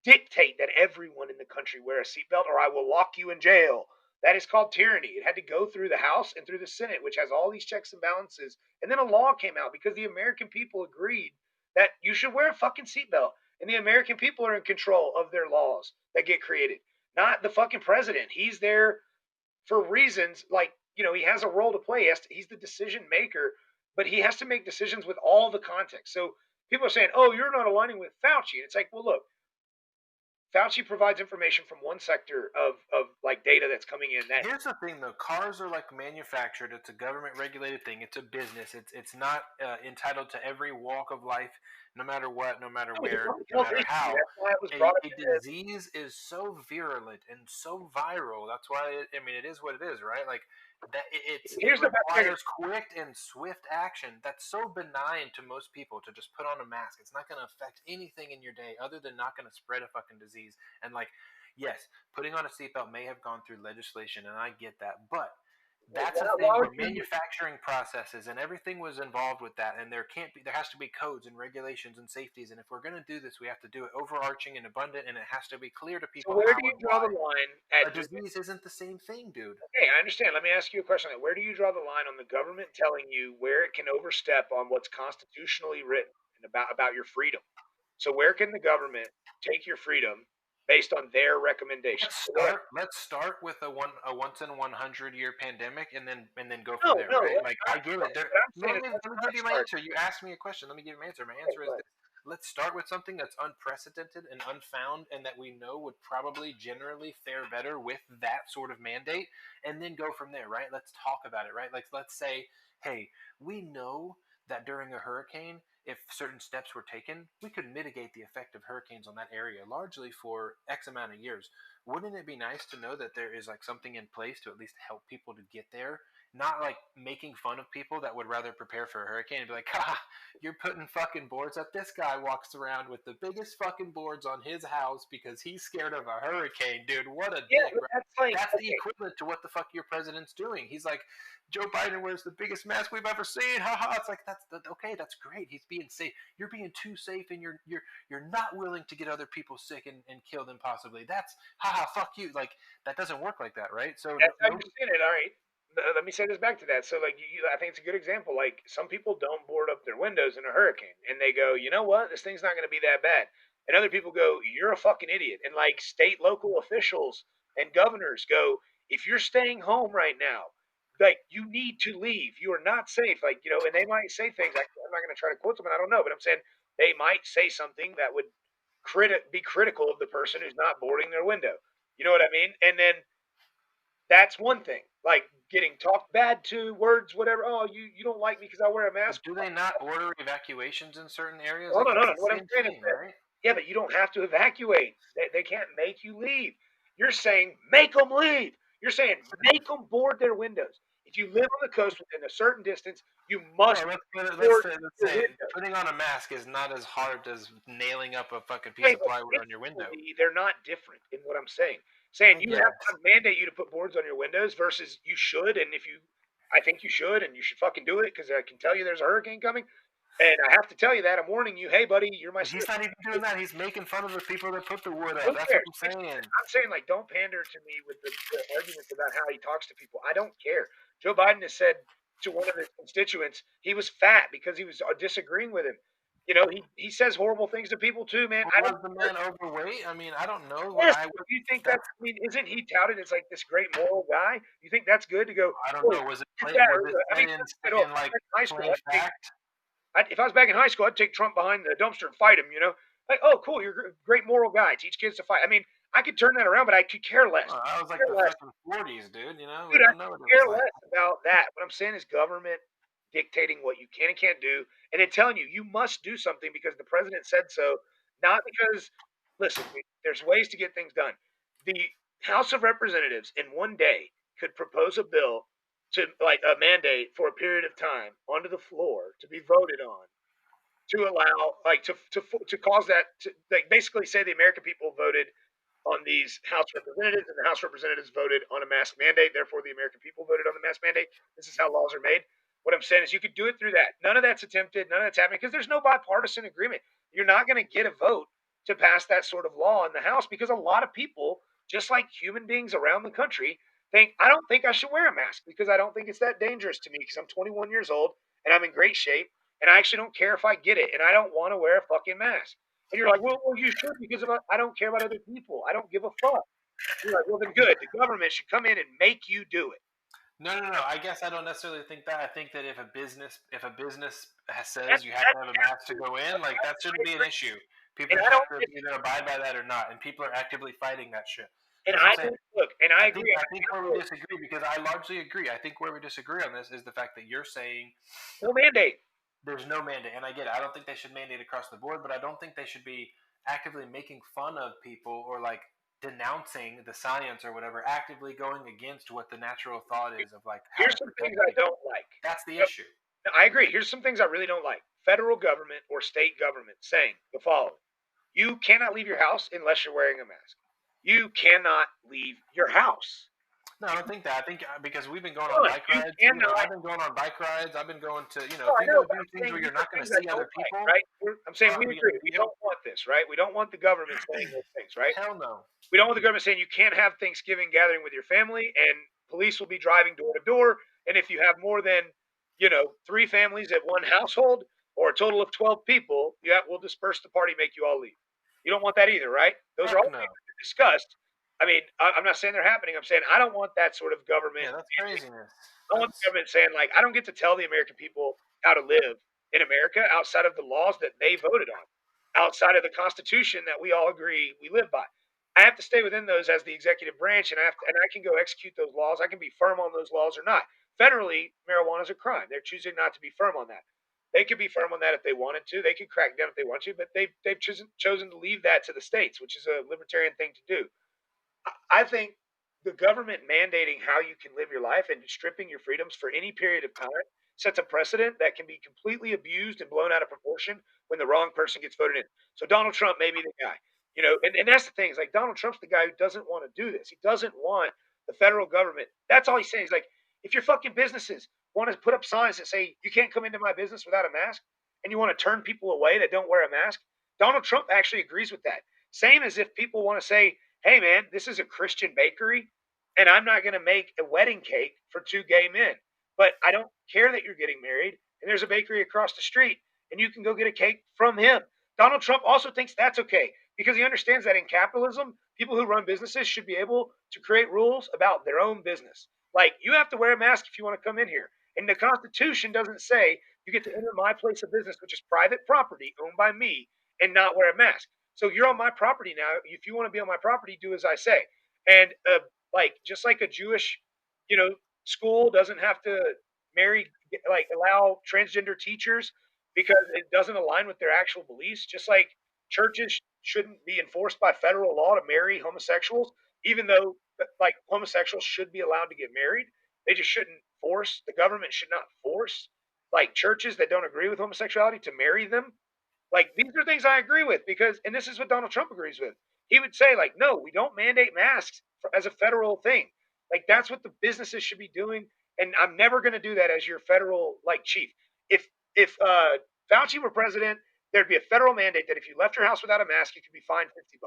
dictate that everyone in the country wear a seatbelt or I will lock you in jail." That is called tyranny. It had to go through the House and through the Senate, which has all these checks and balances. And then a law came out because the American people agreed that you should wear a fucking seatbelt. And the American people are in control of their laws that get created, not the fucking president. He's there for reasons like, he has a role to play. He's the decision maker, but he has to make decisions with all the context. So people are saying, oh, you're not aligning with Fauci. And it's like, well, look, Fauci provides information from one sector of like data that's coming in that Here's the thing, though: cars are like manufactured. It's a government regulated thing. It's a business. It's not entitled to every walk of life, no matter what, no matter was a where, public no health matter issue. how. That's why it was A, brought up a in the disease is so virulent and so viral. That's why I mean, it is what it is, right? Like that. It here's the best thing. requires quick and swift action. That's so benign to most people to just put on a mask. It's not going to affect anything in your day other than not going to spread a fucking disease. And like, yes, putting on a seatbelt may have gone through legislation, and I get that, but that's a Why thing would where you manufacturing processes and everything was involved with that, and there has to be codes and regulations and safeties, and if we're going to do this, we have to do it overarching and abundant, and it has to be clear to so people where how do you and draw why. the line A at doing disease isn't the same thing, dude. okay, I understand. Let me ask you a question. Where do you draw the line on the government telling you where it can overstep on what's constitutionally written and about your freedom? So where can the government take your freedom based on their recommendations? Let's start with a once in 100-year pandemic, and then go from No, there, no, right? let's Like I not get it. start. There, What I'm saying is let let's me not give you my start. answer. You asked me a question. Let me give you my answer. My Okay, answer is go this: ahead. let's start with something that's unprecedented and unfound, and that we know would probably generally fare better with that sort of mandate, and then go from there, right? Let's talk about it, right? Like let's say, hey, we know that during a hurricane, if certain steps were taken, we could mitigate the effect of hurricanes on that area largely for X amount of years. Wouldn't it be nice to know that there is like something in place to at least help people to get there not like making fun of people that would rather prepare for a hurricane and be like, ha, you're putting fucking boards up. This guy walks around with the biggest fucking boards on his house because he's scared of a hurricane, dude. What a Yeah, dick, but right? that's like, That's the okay, equivalent to what the fuck your president's doing. He's like, Joe Biden wears the biggest mask we've ever seen. Ha ha. It's like okay, that's great. He's being safe. You're being too safe, and you're not willing to get other people sick and kill them possibly. That's ha ha. Fuck you. Like that doesn't work like that, right? So that's how no, you're seeing it. All right. Let me say this back to that. So, like, I think it's a good example. Like, some people don't board up their windows in a hurricane, and they go, you know what, this thing's not going to be that bad. And other people go, you're a fucking idiot. And like state, local officials and governors go, if you're staying home right now, like you need to leave. You are not safe. Like, and they might say things. I'm not going to try to quote them. I don't know, but I'm saying they might say something that would be critical of the person who's not boarding their window. You know what I mean? And then that's one thing. Like getting talked bad to, words, whatever. Oh, you don't like me because I wear a but mask. do they not order evacuations in certain areas? Hold Like on, it's hold on. the What I'm same saying is thing, that, right? yeah, but you don't have to evacuate. They can't make you leave. You're saying make them leave. You're saying make them board their windows. If you live on the coast within a certain distance, you No, must board let's your say window. putting on a mask is not as hard as nailing up a fucking piece Okay, of but plywood on your window. physically, they're not different in what I'm saying. Saying I you have guess. to mandate you to put boards on your windows versus you should, and if you, I think you should, and you should fucking do it because I can tell you there's a hurricane coming, and I have to tell you that I'm warning you. Hey, buddy, you're my But he's citizen. not even doing that. He's making fun of the people that put the wood up. Who That's what cares? I'm saying. I'm saying like don't pander to me with the arguments about how he talks to people. I don't care. Joe Biden has said to one of his constituents he was fat because he was disagreeing with him. He says horrible things to people too, man. But I don't was the care. man overweight? I mean, I don't know. Yes, I but would. do you think That's. that's? I mean, isn't he touted as like this great moral guy? You think that's good to go? I don't Oh, know. Was it you're plain? fat. Was it I said mean, in at all. in like Back in high school, plain fact? if I was back in high school, I'd take Trump behind the dumpster and fight him. Like, oh, cool, you're a great moral guy. Teach kids to fight. I mean, I could turn that around, but I could care less. Well, that was like Care the less. fucking 40s, dude. You know, we Dude, I don't know what it care was like. less about that. What I'm saying is government dictating what you can and can't do, and then telling you must do something because the president said so, not because. Listen, there's ways to get things done. The House of Representatives in one day could propose a bill to like a mandate for a period of time onto the floor to be voted on to allow like to cause that to like basically say the American people voted on these House representatives, and the House representatives voted on a mask mandate. Therefore, the American people voted on the mask mandate. This is how laws are made. What I'm saying is, you could do it through that. None of that's attempted. None of that's happening because there's no bipartisan agreement. You're not going to get a vote to pass that sort of law in the House because a lot of people, just like human beings around the country, think I don't think I should wear a mask because I don't think it's that dangerous to me because I'm 21 years old and I'm in great shape and I actually don't care if I get it and I don't want to wear a fucking mask. And you're like, well, you should because I don't care about other people. I don't give a fuck. You're like, well, then good. The government should come in and make you do it. No, no, no. I guess I don't necessarily think that. I think that if a business says That's you have to that's have a mask to go in, like that I shouldn't be an agree. issue. People And just I have don't to either abide by that or not. And people are actively fighting that shit. and That's what I I'm saying. don't look. And I agree. I think where we disagree, because I largely agree. I think where we disagree on this is the fact that you're saying No mandate. there's no mandate, and I get it. I don't think they should mandate across the board, but I don't think they should be actively making fun of people or like denouncing the science or whatever, actively going against what the natural thought is of like how Here's to some things protect I people. don't like. That's the Yep. issue. I agree. Here's some things I really don't like. Federal government or state government saying the following: You cannot leave your house unless you're wearing a mask. You cannot leave your house. No, I don't think that. I think because we've been going on Done. bike You rides. You know, cannot. I've been going on bike rides. I've been going to, you know, No, if I you're know, going to but do I'm things saying where these you're are not going to things I see don't other like, people, right? I'm saying we not a agree. big We deal. don't want this, right? We don't want the government saying those things, right? Hell no. We don't want the government saying you can't have Thanksgiving gathering with your family, and police will be driving door to door. And if you have more than, three families at one household or a total of 12 people, we'll disperse the party, make you all leave. You don't want that either, right? Those are Heck all no. things that are discussed. I mean, I'm not saying they're happening. I'm saying I don't want that sort of government. Yeah, that's craziness. I want the That's government saying, like, I don't get to tell the American people how to live in America outside of the laws that they voted on, outside of the Constitution that we all agree we live by. I have to stay within those as the executive branch, and I can go execute those laws. I can be firm on those laws or not. Federally, marijuana is a crime. They're choosing not to be firm on that. They could be firm on that if they wanted to. They could crack down if they want to, but they've chosen to leave that to the states, which is a libertarian thing to do. I think the government mandating how you can live your life and stripping your freedoms for any period of time sets a precedent that can be completely abused and blown out of proportion when the wrong person gets voted in. So Donald Trump may be the guy, and that's the thing. Is like Donald Trump's the guy who doesn't want to do this. He doesn't want the federal government. That's all he's saying. He's like, if your fucking businesses want to put up signs that say you can't come into my business without a mask, and you want to turn people away that don't wear a mask, Donald Trump actually agrees with that. Same as if people want to say, hey man, this is a Christian bakery, and I'm not going to make a wedding cake for two gay men. But I don't care that you're getting married, and there's a bakery across the street, and you can go get a cake from him. Donald Trump also thinks that's okay because he understands that in capitalism, people who run businesses should be able to create rules about their own business. Like, you have to wear a mask if you want to come in here. And the Constitution doesn't say you get to enter my place of business, which is private property owned by me, and not wear a mask. So you're on my property now. If you want to be on my property, do as I say. And like, just like a Jewish, you know, school doesn't have to marry, like, allow transgender teachers because it doesn't align with their actual beliefs. Just like churches shouldn't be enforced by federal law to marry homosexuals, even though like homosexuals should be allowed to get married. They just shouldn't force. The government should not force like churches that don't agree with homosexuality to marry them. Like, these are things I agree with because, and this is what Donald Trump agrees with. He would say like, no, we don't mandate masks as a federal thing. Like, that's what the businesses should be doing, and I'm never going to do that as your federal like chief. If Fauci were president, there'd be a federal mandate that if you left your house without a mask, you could be fined $50.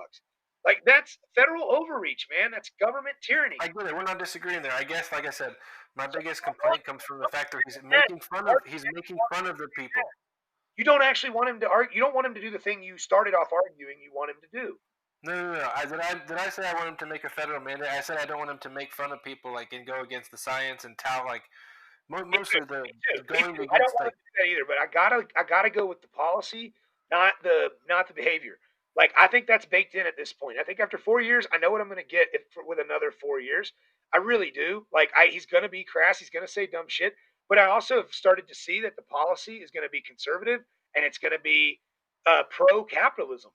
Like, that's federal overreach, man. That's government tyranny. I get it. We're not disagreeing there. I guess, like I said, my So biggest complaint comes from the fact that he's making fun of the people. you don't actually want him to argue. You don't want him to do the thing you started off arguing you want him to do. No. Did I say I want him to make a federal mandate? I said I don't want him to make fun of people, like, and go against the science and tout, like, mostly the going I don't against, want like, to do that either, but I gotta go with the policy, not the behavior. Like, I think that's baked in at this point. I think after 4 years, I know what I'm going to get with another 4 years. I really do. Like, he's going to be crass. He's going to say dumb shit. But I also have started to see that the policy is going to be conservative and it's going to be pro capitalism,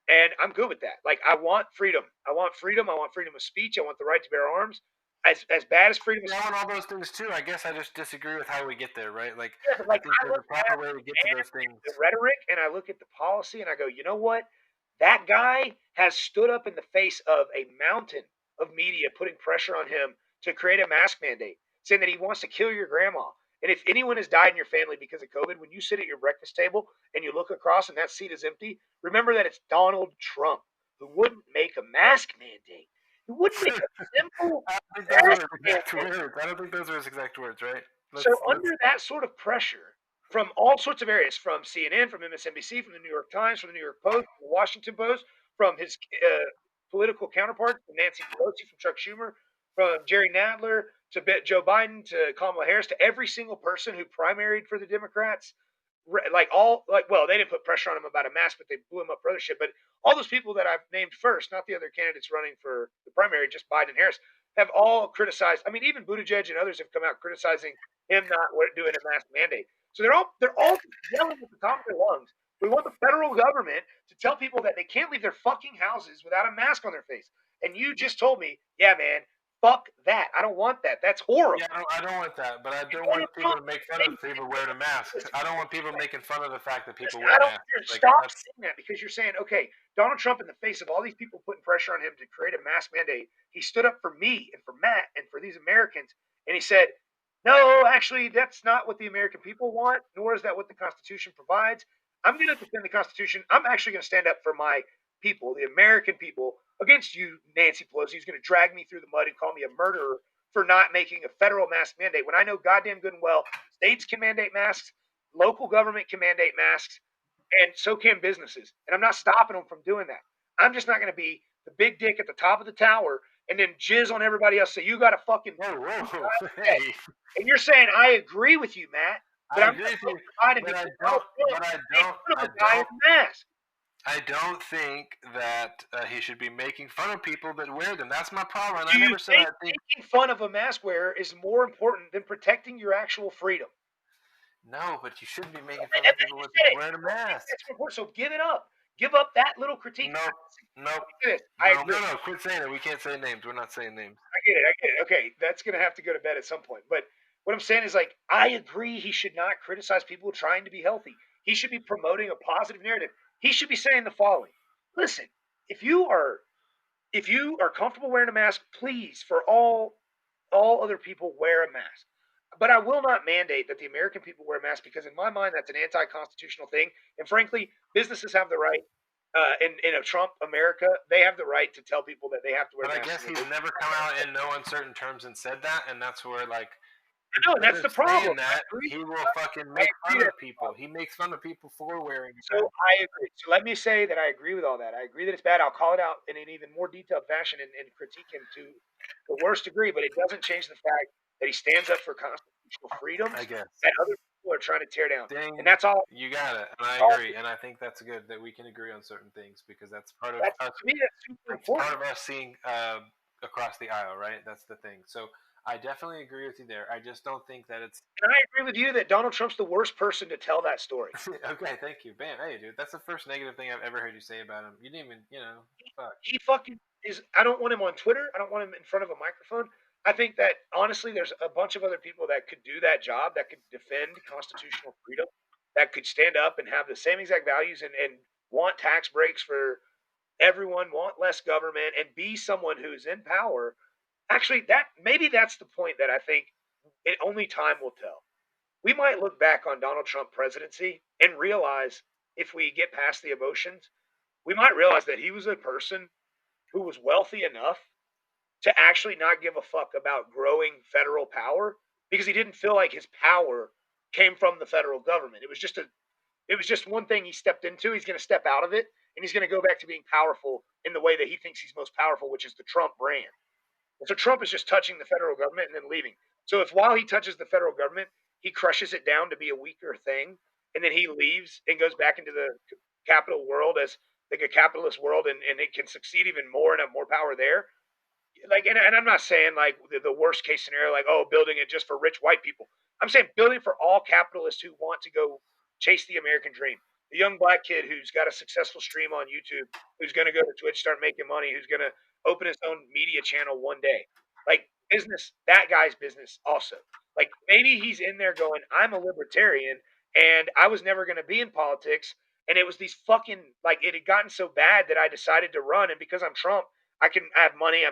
and I'm good with that. Like, I want freedom. I want freedom. I want freedom of speech. I want the right to bear arms. As bad as freedom of yeah, I speech, want all those things too. I guess I just disagree with how we get there, right? Like, yeah, but I like, think I there's look a proper at way to get to those things. the rhetoric and I look at the policy and I go, you know what? That guy has stood up in the face of a mountain of media putting pressure on him to create a mask mandate, saying that he wants to kill your grandma. And if anyone has died in your family because of COVID, when you sit at your breakfast table and you look across and that seat is empty, remember that it's Donald Trump who wouldn't make a mask mandate. He wouldn't make a simple I don't think those mask were his exact mandate. words. I don't think those were his exact words, right? So Let's. under that sort of pressure from all sorts of areas, from CNN, from MSNBC, from the New York Times, from the New York Post, from the Washington Post, from his political counterparts, from Nancy Pelosi, from Chuck Schumer, from Jerry Nadler to Joe Biden to Kamala Harris, to every single person who primaried for the Democrats, well, they didn't put pressure on him about a mask, but they blew him up for other shit. But all those people that I've named first, not the other candidates running for the primary, just Biden and Harris, have all criticized. I mean, even Buttigieg and others have come out criticizing him not doing a mask mandate. So they're all yelling at the top of their lungs. We want the federal government to tell people that they can't leave their fucking houses without a mask on their face. And you just told me, yeah, man, fuck that. I don't want that. That's horrible. Yeah, I don't want that, but I don't Donald want people Trump, to make fun of people wearing a mask. I don't want people making fun of the fact that people listen, wear I don't masks. Like, stop that's saying that because you're saying, okay, Donald Trump, in the face of all these people putting pressure on him to create a mask mandate, he stood up for me and for Matt and for these Americans, and he said, no, actually, that's not what the American people want, nor is that what the Constitution provides. I'm going to defend the Constitution. I'm actually going to stand up for my people, the American people, against you, Nancy Pelosi, who's going to drag me through the mud and call me a murderer for not making a federal mask mandate. When I know goddamn good and well, states can mandate masks, local government can mandate masks, and so can businesses. And I'm not stopping them from doing that. I'm just not going to be the big dick at the top of the tower and then jizz on everybody else. So you got to fucking. whoa, hey, And you're saying I agree with you, Matt, but I I'm agree not with going you, to provide him but I because don't, Trump made fun of a guy in a mask. I don't think that he should be making fun of people that wear them. That's my problem. And Do I you never said think I think. making fun of a mask wearer is more important than protecting your actual freedom? No, but you shouldn't be making And fun of people you with said it. wearing a You don't think mask. that's important, so give it up. Give up that little critique. Nope. Nope. I No. agree. No. Quit saying it. We can't say names. We're not saying names. I get it. I get it. Okay, that's gonna have to go to bed at some point. But what I'm saying is, like, I agree he should not criticize people trying to be healthy. He should be promoting a positive narrative. He should be saying the following: Listen, if you are comfortable wearing a mask, please, for all other people, wear a mask. But I will not mandate that the American people wear masks because, in my mind, that's an anti-constitutional thing. And frankly, businesses have the right. In a Trump America, they have the right to tell people that they have to wear But I masks guess in their he's business. never come out in no uncertain terms and said that, and that's where like No, and instead that's of the problem. saying I that, agree. he will fucking I make agree fun of that's the people. problem. He makes fun of people for wearing a So mask. I agree. So let me say that I agree with all that. I agree that it's bad. I'll call it out in an even more detailed fashion and critique him to the worst degree, but it doesn't change the fact that he stands up for constitutional I freedoms guess. that other people are trying to tear down. And Ding, that's all. you got it, and I all agree, and I think that's good that we can agree on certain things because that's part of that's us. to me that's super That's part important. of us seeing across the aisle, right? That's the thing. So I definitely agree with you there. I just don't think that it's And I agree with you that Donald Trump's the worst person to tell that story. okay. Thank you, bam. Hey, dude, that's the first negative thing I've ever heard you say about him. You didn't even, fuck. He fucking is. I don't want him on Twitter. I don't want him in front of a microphone. I think that honestly, there's a bunch of other people that could do that job, that could defend constitutional freedom, that could stand up and have the same exact values and want tax breaks for everyone, want less government, and be someone who's in power. Actually, that maybe that's the point that I think only time will tell. We might look back on Donald Trump presidency and realize, if we get past the emotions, we might realize that he was a person who was wealthy enough to actually not give a fuck about growing federal power because he didn't feel like his power came from the federal government. It was just one thing he stepped into. He's going to step out of it and he's going to go back to being powerful in the way that he thinks he's most powerful, which is the Trump brand. And so Trump is just touching the federal government and then leaving. So if while he touches the federal government, he crushes it down to be a weaker thing, and then he leaves and goes back into the capital world as like a capitalist world, and it can succeed even more and have more power there, like, and I'm not saying like the worst case scenario, like, oh, building it just for rich white people. I'm saying building for all capitalists who want to go chase the American dream. The young black kid who's got a successful stream on YouTube, who's going to go to Twitch, start making money, who's going to open his own media channel one day. Like business, that guy's business also. Like maybe he's in there going, I'm a libertarian and I was never going to be in politics. And it was these fucking, like, it had gotten so bad that I decided to run. And because I'm Trump, I have money.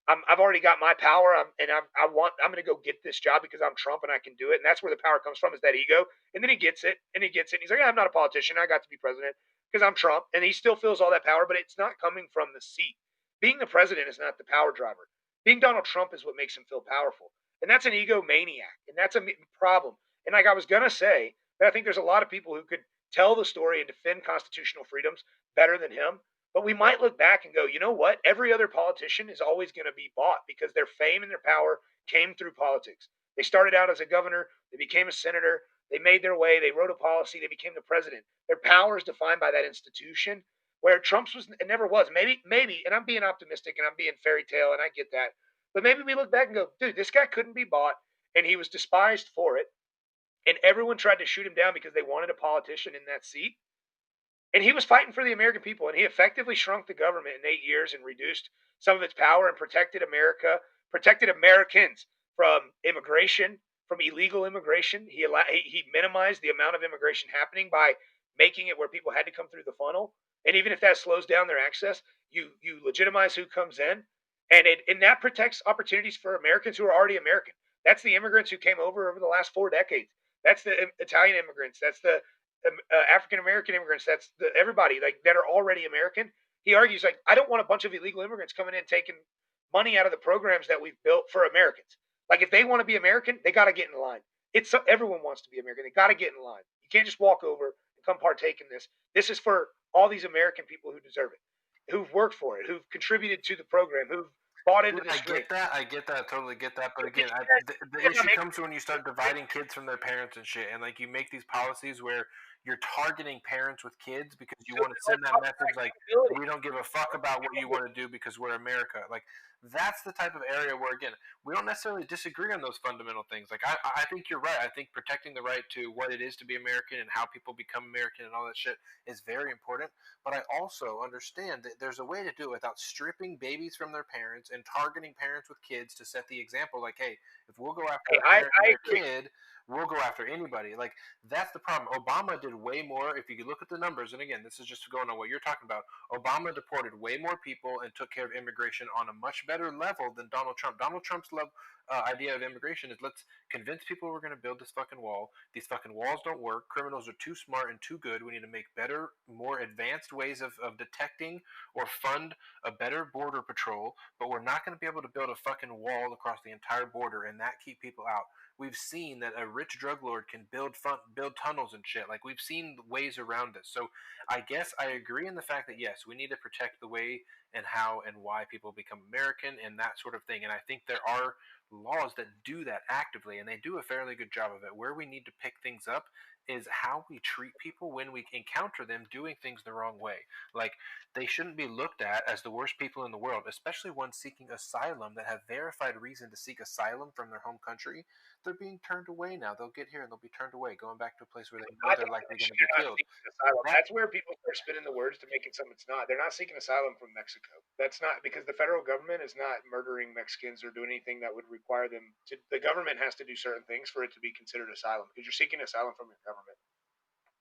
I've already got my power, I'm going to go get this job because I'm Trump and I can do it. And that's where the power comes from, is that ego. And then he gets it, and he gets it. And he's like, yeah, I'm not a politician. I got to be president because I'm Trump. And he still feels all that power, but it's not coming from the seat. Being the president is not the power driver. Being Donald Trump is what makes him feel powerful. And that's an egomaniac. And that's a problem. And like I was going to say, that I think there's a lot of people who could tell the story and defend constitutional freedoms better than him. But we might look back and go, you know what? Every other politician is always going to be bought because their fame and their power came through politics. They started out as a governor, they became a senator, they made their way, they wrote a policy, they became the president. Their power is defined by that institution, where Trump's was, it never was. Maybe, and I'm being optimistic and I'm being fairy tale, and I get that. But maybe we look back and go, dude, this guy couldn't be bought, and he was despised for it, and everyone tried to shoot him down because they wanted a politician in that seat. And he was fighting for the American people, and he effectively shrunk the government in 8 years and reduced some of its power and protected America, protected Americans from immigration, from illegal immigration. He minimized the amount of immigration happening by making it where people had to come through the funnel. And even if that slows down their access, you legitimize who comes in, and that protects opportunities for Americans who are already American. That's the immigrants who came over the last 4 decades. That's the Italian immigrants. That's the African American immigrants. That's everybody like that are already American. He argues like, I don't want a bunch of illegal immigrants coming in taking money out of the programs that we've built for Americans. Like if they want to be American, they got to get in line. It's everyone wants to be American. They got to get in line. You can't just walk over and come partake in this. This is for all these American people who deserve it, who've worked for it, who've contributed to the program, who've bought into Dude, this dream. I get that, I totally get that. But again, the Yeah, issue comes when you start dividing kids from their parents and shit, and like you make these policies where you're targeting parents with kids because you so want to send that message like accountability. we don't give a fuck about what you want to do because we're America. Like That's the type of area where, again, we don't necessarily disagree on those fundamental things. Like, I think you're right. I think protecting the right to what it is to be American and how people become American and all that shit is very important. But I also understand that there's a way to do it without stripping babies from their parents and targeting parents with kids to set the example. Like, hey, if we'll go after Hey, a parent I and their agree. kid, we'll go after anybody. Like, that's the problem. Obama did way more. If you could look at the numbers, and again, this is just going on what you're talking about. Obama deported way more people and took care of immigration on a much better level than Donald Trump. Donald Trump's idea of immigration is, let's convince people we're going to build this fucking wall. These fucking walls don't work. Criminals are too smart and too good. We need to make better, more advanced ways of detecting or fund a better border patrol, but we're not going to be able to build a fucking wall across the entire border and that keep people out. We've seen that a rich drug lord can build tunnels and shit. Like, we've seen ways around this. So I guess I agree in the fact that yes, we need to protect the way and how and why people become American and that sort of thing. And I think there are laws that do that actively, and they do a fairly good job of it. Where we need to pick things up is how we treat people when we encounter them doing things the wrong way. Like, they shouldn't be looked at as the worst people in the world, especially ones seeking asylum that have verified reason to seek asylum from their home country. They're being turned away now. They'll get here and they'll be turned away, going back to a place where they know I they're think that likely they going to should, be they're not killed. seeking asylum. That That's where people start spinning the words to make it something it's not. They're not seeking asylum from Mexico. That's not because the federal government is not murdering Mexicans or doing anything that would require them to. The government has to do certain things for it to be considered asylum because you're seeking asylum from your government.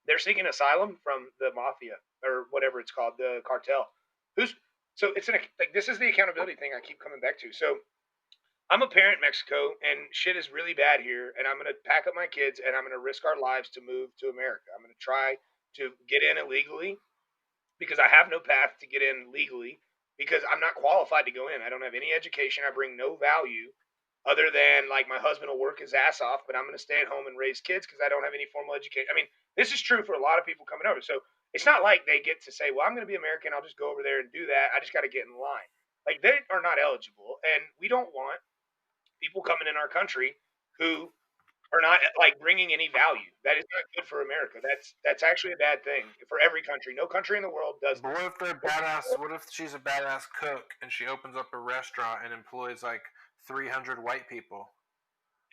They're seeking asylum from the mafia or whatever it's called, the cartel. Who's so it's like this is the accountability thing I keep coming back to. So I'm a parent in Mexico, and shit is really bad here. And I'm going to pack up my kids, and I'm going to risk our lives to move to America. I'm going to try to get in illegally because I have no path to get in legally because I'm not qualified to go in. I don't have any education. I bring no value other than like my husband will work his ass off, but I'm going to stay at home and raise kids because I don't have any formal education. I mean, this is true for a lot of people coming over. So it's not like they get to say, well, I'm going to be American. I'll just go over there and do that. I just got to get in line. Like they are not eligible. And we don't want people coming in our country who are not like bringing any value. That is not good for America. That's actually a bad thing for every country. No country in the world does But that. what if they're badass? What if she's a badass cook and she opens up a restaurant and employs like 300 white people?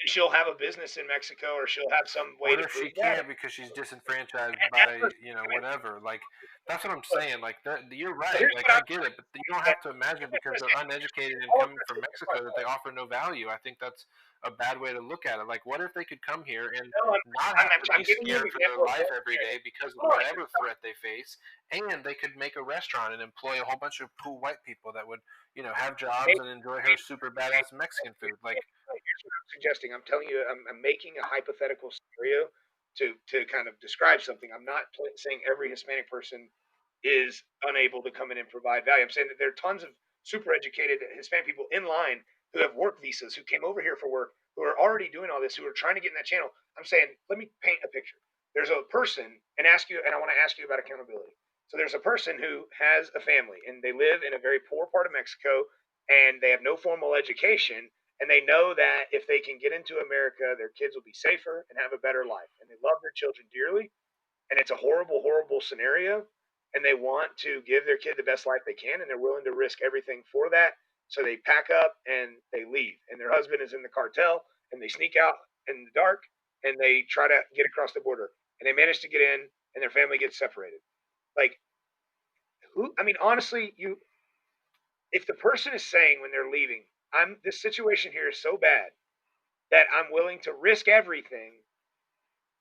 She'll have a business in Mexico, or she'll have some way What to if she prove that. can't because she's disenfranchised That's by, what, whatever? Like, that's what I'm look, saying. Like, you're so right. here's Like, what I I'm get it, but you don't saying. have to imagine because they're uneducated and All of coming this from is Mexico that they offer no value. I think that's a bad way to look at it. Like, what if they could come here and no, not have to be I'm giving you an scared for their example of life what. every day because of Hold on, whatever threat they face, and they could make a restaurant and employ a whole bunch of cool white people that would, have jobs maybe, and enjoy her super badass Mexican food? Like, here's what I'm suggesting. I'm telling you, I'm making a hypothetical scenario to kind of describe something. I'm not saying every Hispanic person is unable to come in and provide value. I'm saying that there are tons of super educated Hispanic people in line who have work visas, who came over here for work, who are already doing all this, who are trying to get in that channel. I'm saying, let me paint a picture. There's a person, and I want to ask you about accountability. So there's a person who has a family, and they live in a very poor part of Mexico, and they have no formal education, and they know that if they can get into America, their kids will be safer and have a better life, and they love their children dearly, and it's a horrible, horrible scenario, and they want to give their kid the best life they can, and they're willing to risk everything for that. So they pack up and they leave, and their husband is in the cartel, and they sneak out in the dark, and they try to get across the border, and they manage to get in, and their family gets separated. Like who? I mean, honestly, you if the person is saying when they're leaving, I'm this situation here is so bad that I'm willing to risk everything.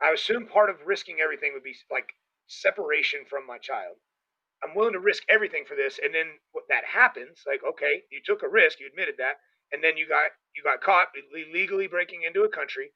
I assume part of risking everything would be like separation from my child. I'm willing to risk everything for this. And then what that happens, like, okay, you took a risk, you admitted that, and then you got caught illegally breaking into a country.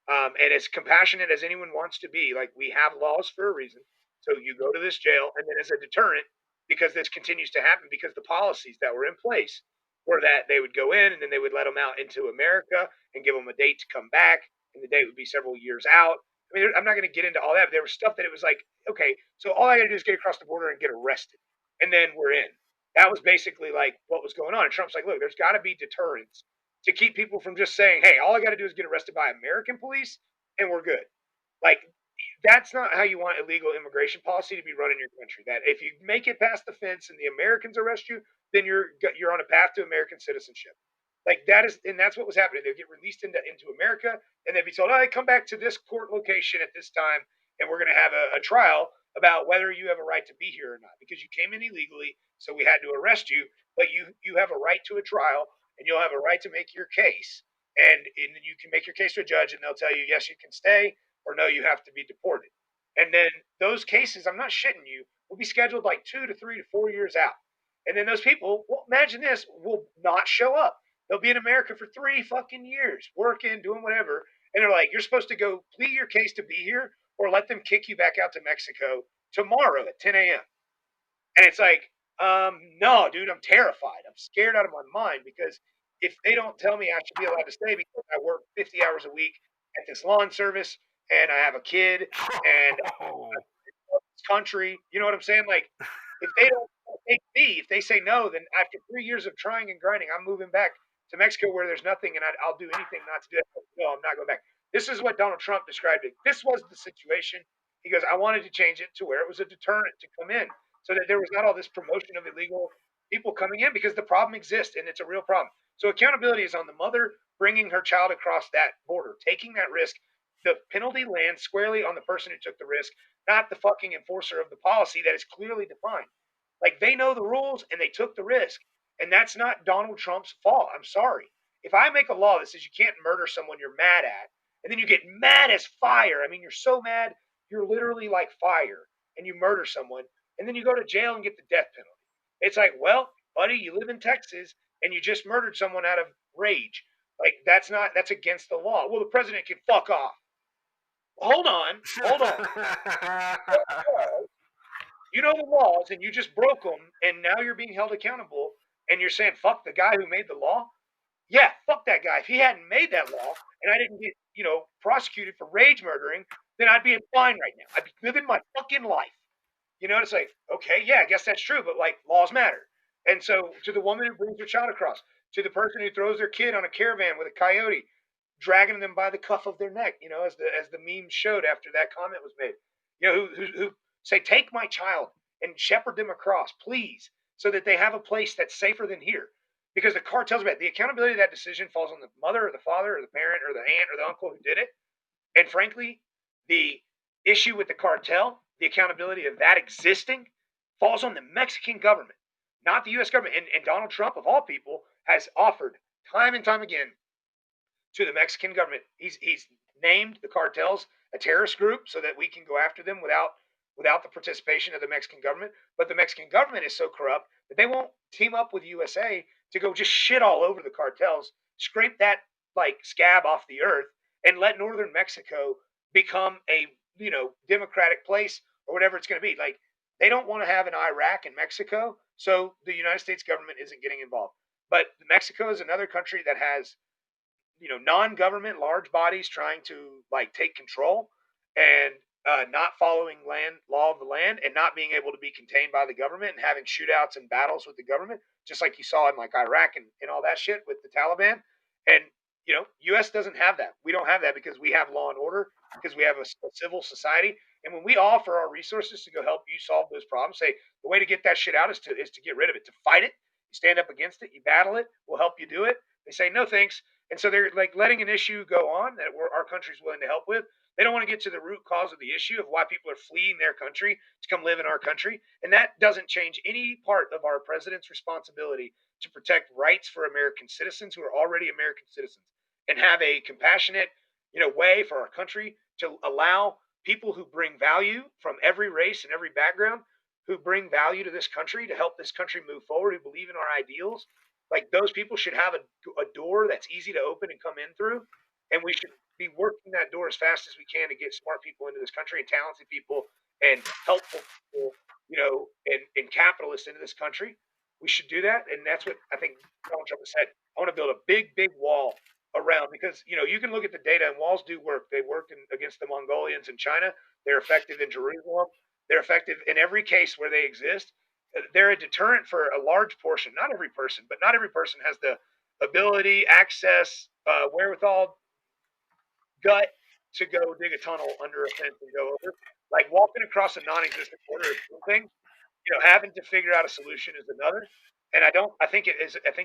And as compassionate as anyone wants to be, like we have laws for a reason. So you go to this jail, and then as a deterrent, because this continues to happen, because the policies that were in place were that they would go in and then they would let them out into America and give them a date to come back, and the date would be several years out. I mean, I'm not going to get into all that, but there was stuff that it was like, okay, so all I got to do is get across the border and get arrested, and then we're in. That was basically like what was going on. And Trump's like, look, there's got to be deterrence to keep people from just saying, hey, all I got to do is get arrested by American police and we're good. Like, that's not how you want illegal immigration policy to be run in your country. That if you make it past the fence and the Americans arrest you, then you're on a path to American citizenship. Like that is, and that's what was happening. They'd get released into America, and they'd be told, "All right, come back to this court location at this time, and we're going to have a trial about whether you have a right to be here or not, because you came in illegally, so we had to arrest you. But you have a right to a trial, and you'll have a right to make your case, and you can make your case to a judge, and they'll tell you yes, you can stay, or no, you have to be deported. And then those cases, I'm not shitting you, will be scheduled like 2 to 3 to 4 years out. And then those people, well, imagine this, will not show up. They'll be in America for 3 fucking years, working, doing whatever. And they're like, you're supposed to go plead your case to be here or let them kick you back out to Mexico tomorrow at 10 a.m. And it's like, no, dude, I'm terrified. I'm scared out of my mind because if they don't tell me I should be allowed to stay because I work 50 hours a week at this lawn service and I have a kid and this country, you know what I'm saying? Like, if they don't take me, if they say no, then after 3 years of trying and grinding, I'm moving back to Mexico where there's nothing and I'll do anything not to do it. No, I'm not going back. This is what Donald Trump described it. This was the situation. He goes, I wanted to change it to where it was a deterrent to come in so that there was not all this promotion of illegal people coming in because the problem exists and it's a real problem. So accountability is on the mother bringing her child across that border, taking that risk. The penalty lands squarely on the person who took the risk, not the fucking enforcer of the policy that is clearly defined. Like they know the rules and they took the risk. And that's not Donald Trump's fault. I'm sorry. If I make a law that says you can't murder someone you're mad at, and then you get mad as fire, I mean, you're so mad, you're literally like fire, and you murder someone, and then you go to jail and get the death penalty. It's like, well, buddy, you live in Texas and you just murdered someone out of rage. Like that's against the law. Well, the president can fuck off. Hold on, hold on. You know the laws and you just broke them, and now you're being held accountable, and you're saying fuck the guy who made the law. Yeah, fuck that guy. If he hadn't made that law and I didn't get prosecuted for rage murdering, then I'd be in fine right now. I'd be living my fucking life. It's like, okay, yeah, I guess that's true, but like laws matter. And so to the woman who brings her child across, to the person who throws their kid on a caravan with a coyote, dragging them by the cuff of their neck, as the meme showed after that comment was made, who say, take my child and shepherd them across, please, so that they have a place that's safer than here. Because the cartels, the accountability of that decision falls on the mother or the father or the parent or the aunt or the uncle who did it. And frankly, the issue with the cartel, the accountability of that existing, falls on the Mexican government, not the U.S. government. And Donald Trump, of all people, has offered time and time again to the Mexican government. He's named the cartels a terrorist group so that we can go after them without the participation of the Mexican government. But the Mexican government is so corrupt that they won't team up with USA to go just shit all over the cartels, scrape that like scab off the earth, and let northern Mexico become a democratic place or whatever it's going to be. Like they don't want to have an Iraq and Mexico, so the United States government isn't getting involved. But Mexico is another country that has non-government large bodies trying to like take control and not following law of the land and not being able to be contained by the government and having shootouts and battles with the government, just like you saw in like Iraq and all that shit with the Taliban. And U.S. doesn't have that. We don't have that because we have law and order, because we have a civil society. And when we offer our resources to go help you solve those problems, say the way to get that shit out is to get rid of it, to fight it. You stand up against it, you battle it. We'll help you do it. They say no thanks, and so they're like letting an issue go on that our country's willing to help with. They don't want to get to the root cause of the issue of why people are fleeing their country to come live in our country. And that doesn't change any part of our president's responsibility to protect rights for American citizens who are already American citizens and have a compassionate, way for our country to allow people who bring value from every race and every background, who bring value to this country to help this country move forward, who believe in our ideals. Like those people should have a door that's easy to open and come in through, and we should be working that door as fast as we can to get smart people into this country and talented people and helpful people, and capitalists into this country. We should do that, and that's what I think Donald Trump has said. I want to build a big, big wall around because you can look at the data and walls do work. They worked against the Mongolians in China. They're effective in Jerusalem. They're effective in every case where they exist. They're a deterrent for a large portion. Not every person, but not every person has the ability, access, wherewithal, gut to go dig a tunnel under a fence and go over. Like walking across a non-existent border is one thing. Having to figure out a solution is another. And I think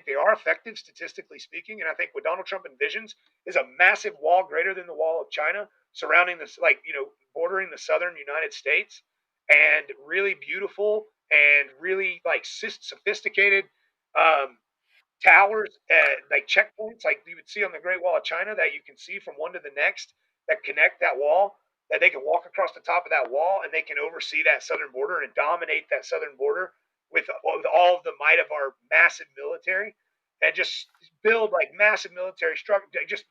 they are effective statistically speaking. And I think what Donald Trump envisions is a massive wall greater than the wall of China surrounding this, like, bordering the southern United States, and really beautiful and really like sophisticated um, towers, like checkpoints, like you would see on the Great Wall of China, that you can see from one to the next, that connect that wall, that they can walk across the top of that wall and they can oversee that southern border and dominate that southern border with all of the might of our massive military, and just build like massive military structure, just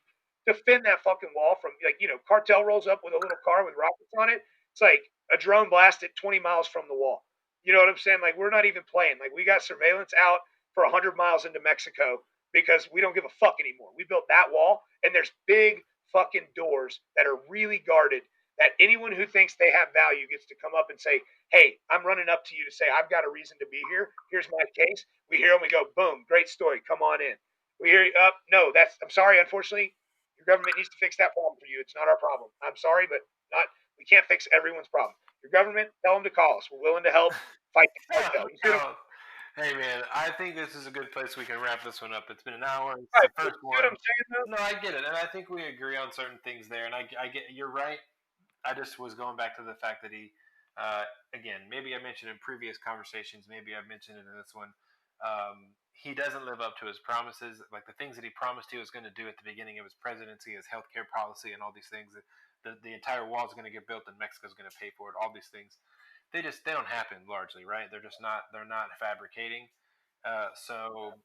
defend that fucking wall from, like, cartel rolls up with a little car with rockets on it. It's like a drone blasted 20 miles from the wall. You know what I'm saying? Like, we're not even playing. Like, we got surveillance out for 100 miles into Mexico because we don't give a fuck anymore. We built that wall, and there's big fucking doors that are really guarded, that anyone who thinks they have value gets to come up and say, "Hey, I'm running up to you to say I've got a reason to be here. Here's my case." We hear them, we go, "Boom, great story. Come on in." We hear, no, I'm sorry. Unfortunately, your government needs to fix that problem for you. It's not our problem. I'm sorry, but not. We can't fix everyone's problem. Your government, tell them to call us. We're willing to help fight the cartel. You see what Oh, hey man, I think this is a good place we can wrap this one up. It's been an hour. It's I'm, the right, you first see what one. I'm saying, though? No, I get it, and I think we agree on certain things there. And I get you're right. I just was going back to the fact that he, again, maybe I mentioned in previous conversations, maybe I've mentioned it in this one. He doesn't live up to his promises, like the things that he promised he was going to do at the beginning of his presidency, his healthcare policy, and all these things. The entire wall is going to get built, and Mexico's going to pay for it. All these things, they don't happen largely, right? They're not fabricating. So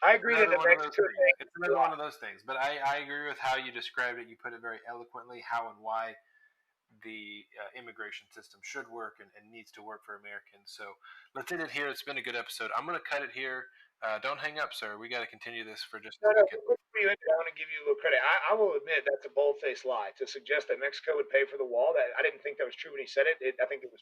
I it's agree that another the one of those Mexico things. thing It's is a another one lie. of those things. But I agree with how you described it. You put it very eloquently, how and why the immigration system should work and needs to work for Americans. So let's end it here. It's been a good episode. I'm going to cut it here. Don't hang up, sir. We got to continue this for just a No, no. second. Before you end it, I want to give you a little credit. I will admit that's a bold-faced lie to suggest that Mexico would pay for the wall. That I didn't think that was true when he said it. I think it was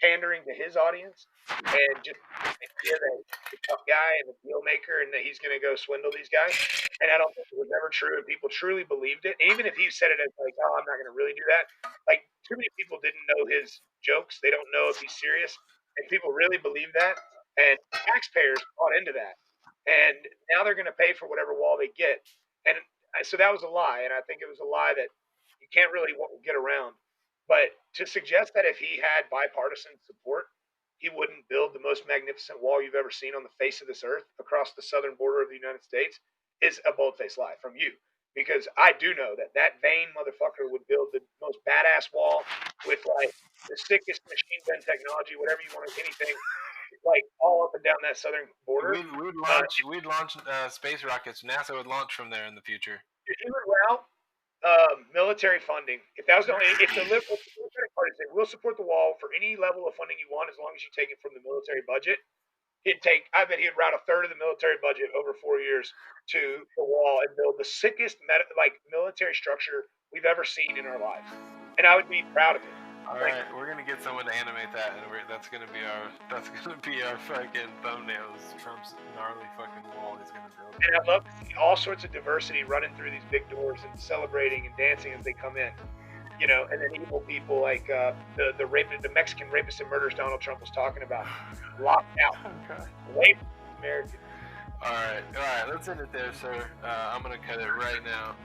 pandering to his audience, and just the idea that he's a tough guy and a deal maker and that he's going to go swindle these guys. And I don't think it was ever true, and people truly believed it. And even if he said it as like, "Oh, I'm not going to really do that," like, too many people didn't know his jokes. They don't know if he's serious, and people really believe that. And taxpayers bought into that, and now they're going to pay for whatever wall they get. And so that was a lie, and I think it was a lie that you can't really get around. But to suggest that if he had bipartisan support, he wouldn't build the most magnificent wall you've ever seen on the face of this earth across the southern border of the United States is a bold-faced lie from you. Because I do know that that vain motherfucker would build the most badass wall with like the sickest machine gun technology, whatever you want, anything, like all up and down that southern border. We'd launch space rockets. NASA would launch from there in the future. If he would route military funding. If that was the only, if the Democratic Party said we'll support the wall for any level of funding you want as long as you take it from the military budget, he'd take. I bet he'd route a third of the military budget over 4 years to the wall and build the sickest military structure we've ever seen in our lives, and I would be proud of it. All Like, right, we're gonna get someone to animate that, and that's gonna be our fucking thumbnails. Trump's gnarly fucking wall he's gonna build. and I'd love to see all sorts of diversity running through these big doors and celebrating and dancing as they come in. And then evil people like the Mexican rapists and murderers Donald Trump was talking about, locked out, Okay. away from Americans. All right. Let's end it there, sir. I'm gonna cut it right now.